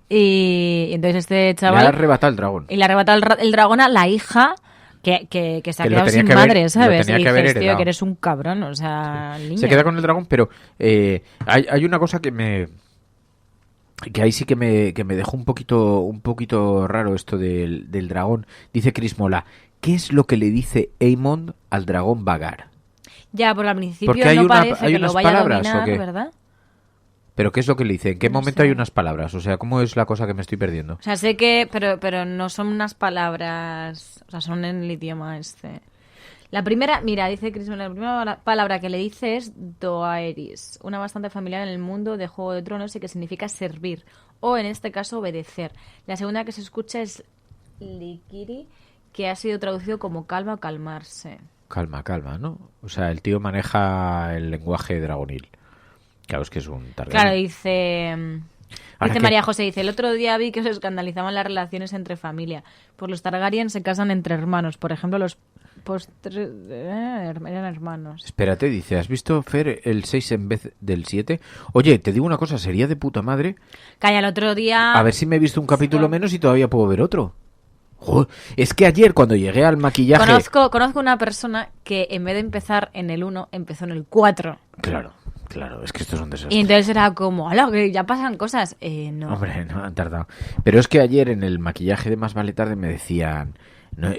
Y entonces este chaval... Le ha arrebatado el dragón. Y le ha arrebatado el dragón a la hija que se ha quedado sin madre, ¿sabes? Y dices, tío, que eres un cabrón, o sea, sí. Niño. Se queda con el dragón, pero hay una cosa que ahí sí que me dejó un poquito raro esto del dragón. Dice Chris Mola, ¿qué es lo que le dice Aemond al dragón Vhagar? Ya, por al principio no parece que lo vaya a dominar, ¿verdad? ¿Pero qué es lo que le dice? ¿En qué momento hay unas palabras? O sea, ¿cómo es la cosa que me estoy perdiendo? O sea, sé que... Pero no son unas palabras... O sea, son en el idioma este. La primera... Mira, dice Chris, la primera palabra que le dice es Doaeris. Una bastante familiar en el mundo de Juego de Tronos y que significa servir. O, en este caso, obedecer. La segunda que se escucha es Likiri, que ha sido traducido como calma o calmarse. Calma, ¿no? O sea, el tío maneja el lenguaje dragonil. Claro, es que es un Targaryen. Claro, dice María José, dice, el otro día vi que os escandalizaban las relaciones entre familia. Pues los Targaryen se casan entre hermanos. Por ejemplo, los postres eran hermanos. Espérate, dice, ¿has visto, Fer, el 6 en vez del 7? Oye, te digo una cosa, sería de puta madre. Calla, el otro día... A ver si me he visto un capítulo menos y todavía puedo ver otro. Joder, es que ayer cuando llegué al maquillaje... Conozco una persona que en vez de empezar en el 1, empezó en el 4. Claro, es que esto es un desastre. Y entonces era como, ¡hala, que ya pasan cosas! No. Hombre, no, han tardado. Pero es que ayer en el maquillaje de Más Vale Tarde me decían, no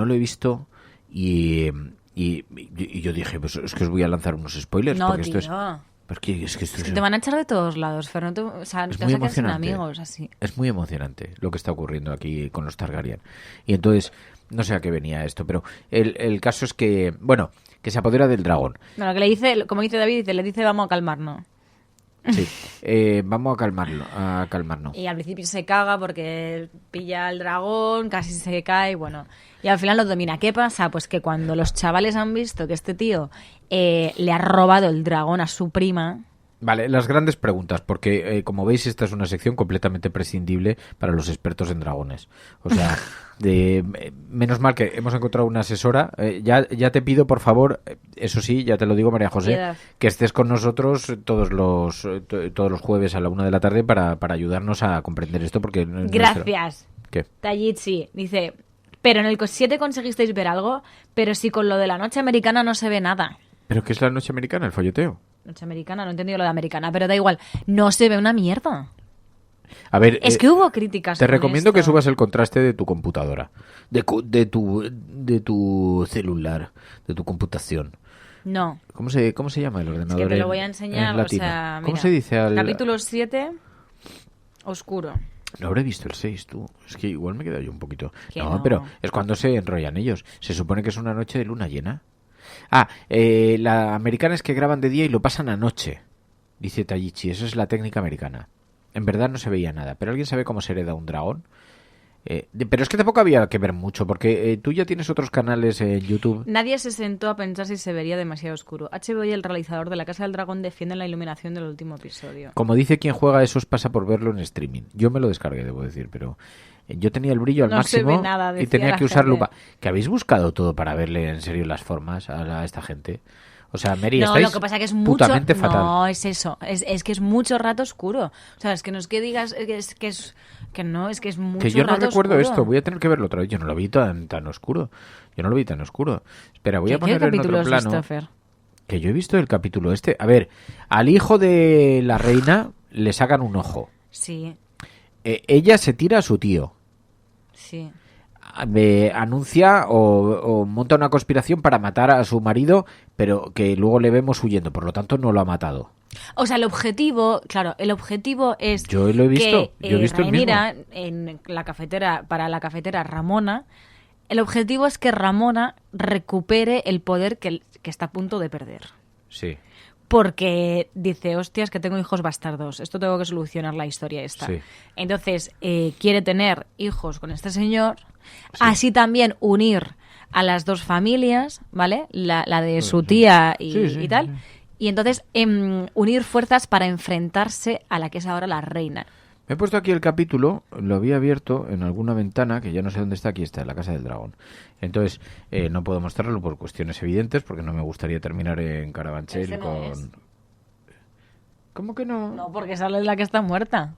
lo he visto y yo dije, pues es que os voy a lanzar unos spoilers. No, porque tío. Es que esto te van a echar de todos lados, Fer. O sea, te vas a quedar sin amigos, así. Es muy emocionante lo que está ocurriendo aquí con los Targaryen. Y entonces, no sé a qué venía esto, pero el caso es que, bueno, que se apodera del dragón. Bueno, que le dice, como dice David, le dice vamos a calmarnos. Sí, vamos a calmarnos. Y al principio se caga porque pilla al dragón, casi se cae, bueno. Y al final lo domina. ¿Qué pasa? Pues que cuando los chavales han visto que este tío le ha robado el dragón a su prima... Vale, las grandes preguntas, porque como veis esta es una sección completamente prescindible para los expertos en dragones. O sea, menos mal que hemos encontrado una asesora. Ya te pido, por favor, eso sí, ya te lo digo, María José, que estés con nosotros todos los jueves a la 1 de la tarde para ayudarnos a comprender esto. Porque Gracias. ¿Qué? Tajichi dice, pero en el 7 conseguisteis ver algo, pero si con lo de la noche americana no se ve nada. ¿Pero qué es la noche americana? ¿El folleteo? Noche americana, no he entendido lo de americana, pero da igual, no se ve una mierda. A ver, es que hubo críticas. Te recomiendo que subas el contraste de tu computadora, de tu celular, de tu computación. No. ¿Cómo se llama el ordenador? Es que te lo voy a enseñar, o sea, mira, ¿cómo se dice capítulo 7, oscuro. No habré visto el 6, tú. Es que igual me he quedado yo un poquito. No, pero es cuando se enrollan ellos. Se supone que es una noche de luna llena. La americana es que graban de día y lo pasan a noche, dice Tajichi. Esa es la técnica americana. En verdad no se veía nada. ¿Pero alguien sabe cómo se hereda un dragón? Pero es que tampoco había que ver mucho, porque tú ya tienes otros canales en YouTube. Nadie se sentó a pensar si se vería demasiado oscuro. HBO y el realizador de La Casa del Dragón defienden la iluminación del último episodio. Como dice quien juega, eso os pasa por verlo en streaming. Yo me lo descargué, debo decir, pero... Yo tenía el brillo al máximo se ve nada, y tenía que usar lupa. ¿Que habéis buscado todo para verle en serio las formas a esta gente? O sea, Mary, estáis lo que pasa que es putamente mucho, fatal. No, es eso. Es que es mucho rato oscuro. O sea, es que no es que digas que es mucho Que yo no rato recuerdo oscuro. esto. Voy a tener que verlo otra vez. Yo no lo vi tan oscuro. Espera, voy a poner en otro plano. Que yo he visto el capítulo este. A ver, al hijo de la reina le sacan un ojo. Sí. Ella se tira a su tío. Sí. Anuncia o monta una conspiración para matar a su marido, pero que luego le vemos huyendo, por lo tanto no lo ha matado. O sea, el objetivo es yo lo he visto, que yo he visto Rhaenyra en la cafetera, para la cafetera Ramona, el objetivo es que Ramona recupere el poder que está a punto de perder. Sí. Porque dice, hostias, que tengo hijos bastardos. Esto tengo que solucionar la historia esta. Sí. Entonces, quiere tener hijos con este señor. Sí. Así también unir a las dos familias, ¿vale? La de su tía y tal. Sí. Y entonces unir fuerzas para enfrentarse a la que es ahora la reina. Me he puesto aquí el capítulo, lo había abierto en alguna ventana, que ya no sé dónde está, aquí está, en la Casa del Dragón. Entonces, no puedo mostrarlo por cuestiones evidentes, porque no me gustaría terminar en Carabanchel con... ¿Cómo que no? No, porque sale la que está muerta.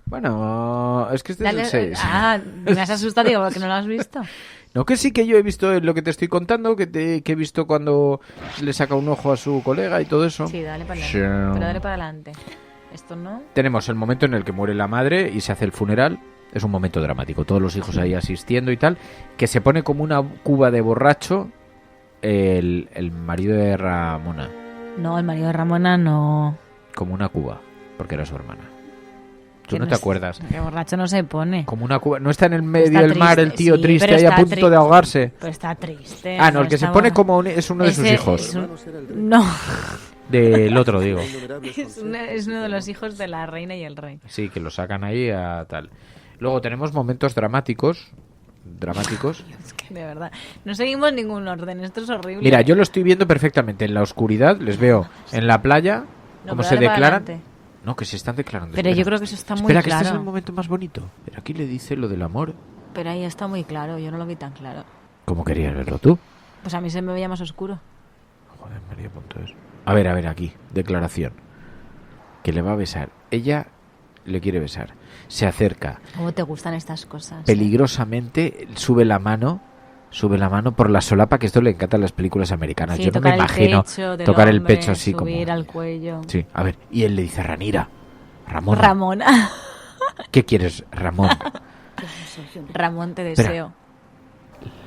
Bueno, es que este es el 6. Ah, me has asustado, digo, porque no lo has visto. No, que sí que yo he visto lo que te estoy contando, que he visto cuando le saca un ojo a su colega y todo eso. Sí, dale para adelante. Pero dale para adelante. Esto no. Tenemos el momento en el que muere la madre y se hace el funeral. Es un momento dramático. Todos los hijos ahí asistiendo y tal. Que se pone como una cuba de borracho el marido de Ramona. No, el marido de Ramona no. Como una cuba, porque era su hermana. ¿Tú no te acuerdas? Que borracho no se pone. Como una cuba. ¿No está en el medio del mar el tío triste ahí a punto de ahogarse? Pero está triste. Ah, no, el que se pone como es uno de sus hijos. No. Del otro, digo. Es uno de los hijos de la reina y el rey. Sí, que lo sacan ahí a tal. Luego tenemos momentos dramáticos. Es que de verdad, no seguimos ningún orden, esto es horrible. Mira, yo lo estoy viendo perfectamente en la oscuridad, les veo en la playa, cómo se declaran. No, que se están declarando. Pero yo creo que eso está muy claro. Espera, que este es el momento más bonito. Pero aquí le dice lo del amor. Pero ahí está muy claro, yo no lo vi tan claro. ¿Cómo querías verlo tú? Pues a mí se me veía más oscuro. Joder, María.es. A ver, aquí, declaración. Que le va a besar. Ella le quiere besar. Se acerca. ¿Cómo te gustan estas cosas? Peligrosamente sube la mano por la solapa, que esto le encanta a las películas americanas. Sí, yo no me imagino tocar el pecho así como... subir al cuello. Sí, a ver, y él le dice Ramona. ¿Qué quieres, Ramón? Ramón, te deseo.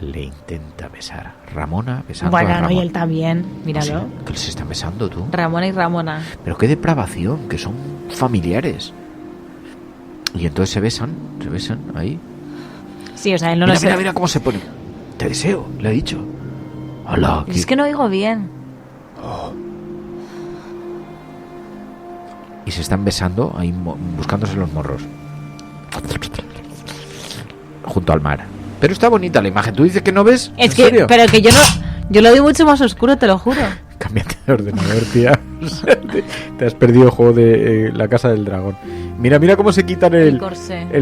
Le intenta besar. Ramona besando a Ramón. Bueno, y él también, míralo. Sí, que se están besando, tú. Ramona y Ramona. Pero qué depravación, que son familiares. Y entonces se besan ahí. Sí, o sea, él no lo sabe. Mira cómo se pone. Te deseo, le ha dicho. Hola. Es que no oigo bien. Oh. Y se están besando ahí, buscándose los morros. Junto al mar. Pero está bonita la imagen. ¿Tú dices que no ves? Es que, serio? Pero que yo no... Yo lo vi mucho más oscuro, te lo juro. Cámbiate de ordenador, tía. Te has perdido el juego de La Casa del Dragón. Mira cómo se quitan el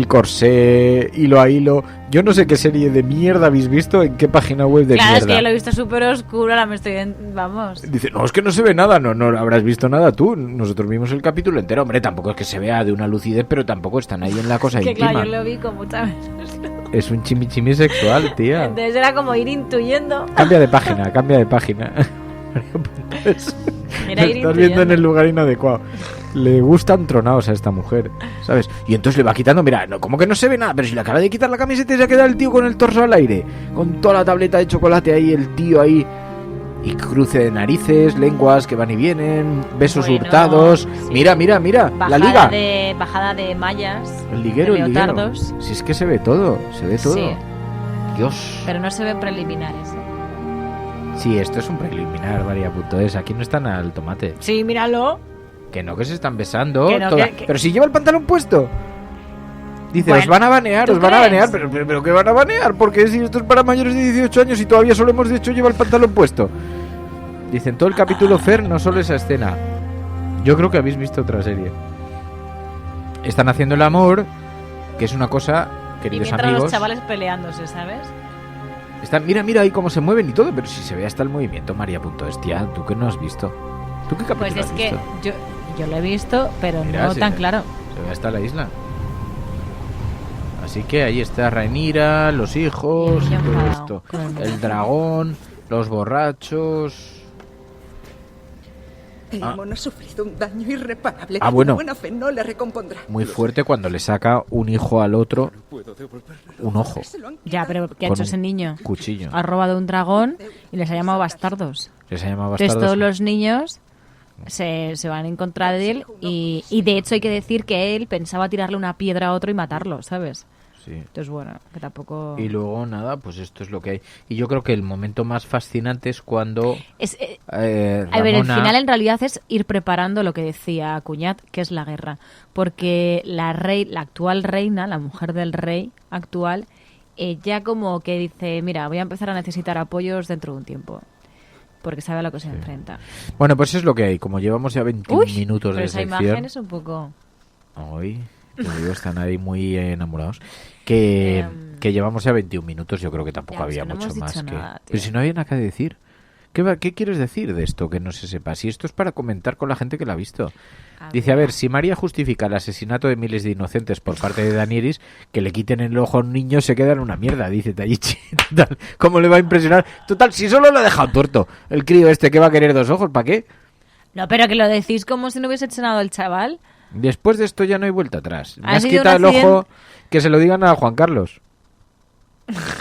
corsé, hilo a hilo. Yo no sé qué serie de mierda habéis visto, en qué página web de mierda. Claro, es que yo lo he visto súper oscuro, ahora me estoy... Vamos. Dice, no, es que no se ve nada. No habrás visto nada tú. Nosotros vimos el capítulo entero. Hombre, tampoco es que se vea de una lucidez, pero tampoco están ahí en la cosa que íntima. Claro, yo lo vi con mucha menos. Es un chimichimi sexual, tía. Entonces era como ir intuyendo. Cambia de página. Estás viendo en el lugar inadecuado. Le gustan tronados a esta mujer, ¿sabes? Y entonces le va quitando, mira, no, como que no se ve nada, pero si le acaba de quitar la camiseta y se ha quedado el tío con el torso al aire, con toda la tableta de chocolate ahí, el tío ahí, y cruce de narices, lenguas que van y vienen, besos hurtados. Sí. Mira, la liga. Bajada de mallas. El liguero, de leotardos. Si es que se ve todo. Sí. Dios. Pero no se ven preliminares. Sí, esto es un preliminar, María.es. Aquí no están al tomate. Sí, míralo. Que no, que se están besando. Que no, Pero si lleva el pantalón puesto. Dice, bueno, os van a banear. Pero ¿qué van a banear? Porque si esto es para mayores de 18 años y todavía solo hemos dicho lleva el pantalón puesto. Dicen, todo el capítulo Fer, no solo esa escena. Yo creo que habéis visto otra serie. Están haciendo el amor, que es una cosa, queridos amigos. Los chavales peleándose, ¿sabes? Mira ahí cómo se mueven y todo, pero si se ve hasta el movimiento, María.es, tía, ¿tú qué no has visto? ¿Tú qué capítulo pues es has que visto? yo lo he visto, pero no tan claro. Se ve hasta la isla. Así que ahí está Rhaenyra, los hijos, todo esto. El dragón, los borrachos. El mono ha sufrido un daño irreparable. Bueno. Buena fe no le recompondrá. Muy fuerte cuando le saca un hijo al otro un ojo. Ya, pero ¿qué ha hecho ese niño? Cuchillo. Ha robado un dragón y les ha llamado bastardos. Entonces todos los niños se van en contra de él y de hecho hay que decir que él pensaba tirarle una piedra a otro y matarlo, ¿sabes? Sí. Entonces bueno, que tampoco... Y luego nada, pues esto es lo que hay. Y yo creo que el momento más fascinante es cuando... A ver, el final en realidad es ir preparando lo que decía Cuñat, que es la guerra. Porque la actual reina, la mujer del rey actual, ya como que dice, mira, voy a empezar a necesitar apoyos dentro de un tiempo. Porque sabe a lo que se enfrenta. Bueno, pues es lo que hay. Como llevamos ya 21 minutos de sección... Pero esa imagen es un poco... Hoy, están ahí muy enamorados. Que llevamos ya 21 minutos, yo creo que tampoco había mucho más. Nada, pero si no había nada que decir. ¿Qué quieres decir de esto que no se sepa? Si esto es para comentar con la gente que la ha visto. Dice, a ver, si María justifica el asesinato de miles de inocentes por parte de Danielis, que le quiten el ojo a un niño se queda en una mierda, dice Tayichi. Total, ¿cómo le va a impresionar? Total, si solo lo ha dejado tuerto el crío este, que va a querer 2 ojos, ¿para qué? No, pero que lo decís como si no hubiese hecho nada el chaval. Después de esto ya no hay vuelta atrás. Me has quitado el ojo, que se lo digan a Juan Carlos.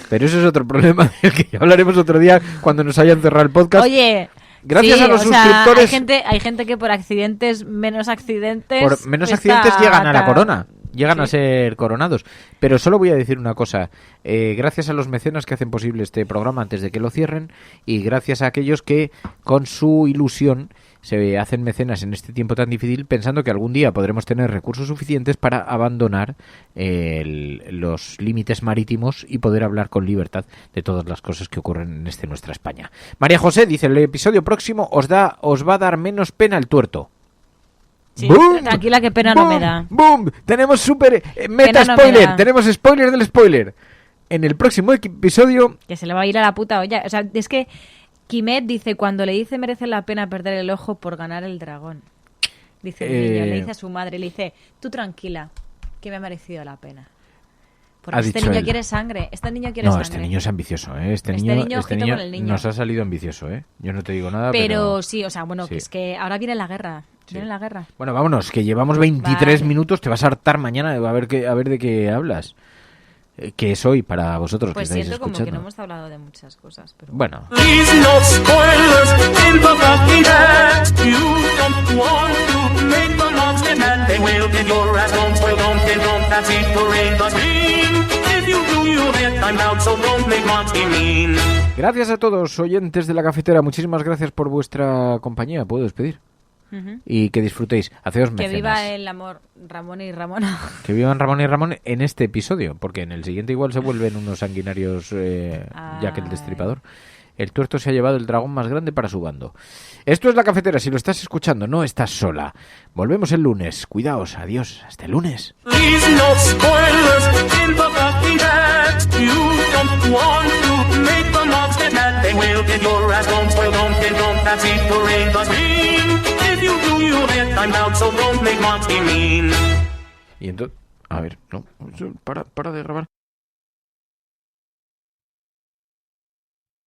Pero eso es otro problema del que ya hablaremos otro día cuando nos hayan cerrado el podcast. Oye, gracias a los suscriptores. Hay gente que por accidentes, menos accidentes llegan a la corona. Llegan a ser coronados. Pero solo voy a decir una cosa. Gracias a los mecenas que hacen posible este programa antes de que lo cierren, y gracias a aquellos que con su ilusión se hacen mecenas en este tiempo tan difícil, pensando que algún día podremos tener recursos suficientes para abandonar los límites marítimos y poder hablar con libertad de todas las cosas que ocurren en nuestra España. María José dice, el episodio próximo os va a dar menos pena el tuerto. Sí, tranquila, que pena no me da. ¡Boom! Tenemos super meta spoiler. Tenemos spoiler del spoiler. En el próximo episodio... Que se le va a ir a la puta olla. O sea, es que Quimet dice, cuando le dice merece la pena perder el ojo por ganar el dragón. Dice el niño, le dice a su madre, le dice, tú tranquila, que me ha merecido la pena. Porque este niño quiere sangre. Este niño quiere sangre. No, este niño es ambicioso, ¿eh? Este niño nos ha salido ambicioso, ¿eh? Yo no te digo nada, pero sí, o sea, bueno, sí. Es que ahora viene la guerra. Sí. Viene la guerra. Bueno, vámonos, que llevamos 23 minutos, te vas a hartar mañana a ver de qué hablas. Que es hoy para vosotros pues que estáis escuchando. Pues siento como que no hemos hablado de muchas cosas. Pero... Bueno. Gracias a todos, oyentes de La Cafetera. Muchísimas gracias por vuestra compañía. ¿Puedo despedir? Y que disfrutéis. Haceos mecenas. Que viva el amor Ramón y Ramona. Que vivan Ramón y Ramón en este episodio, porque en el siguiente igual se vuelven unos sanguinarios Jack el Destripador. El tuerto se ha llevado el dragón más grande para su bando. Esto es La Cafetera. Si lo estás escuchando, no estás sola. Volvemos el lunes. Cuidaos. Adiós. Hasta el lunes. Y entonces, a ver, no, para de grabar.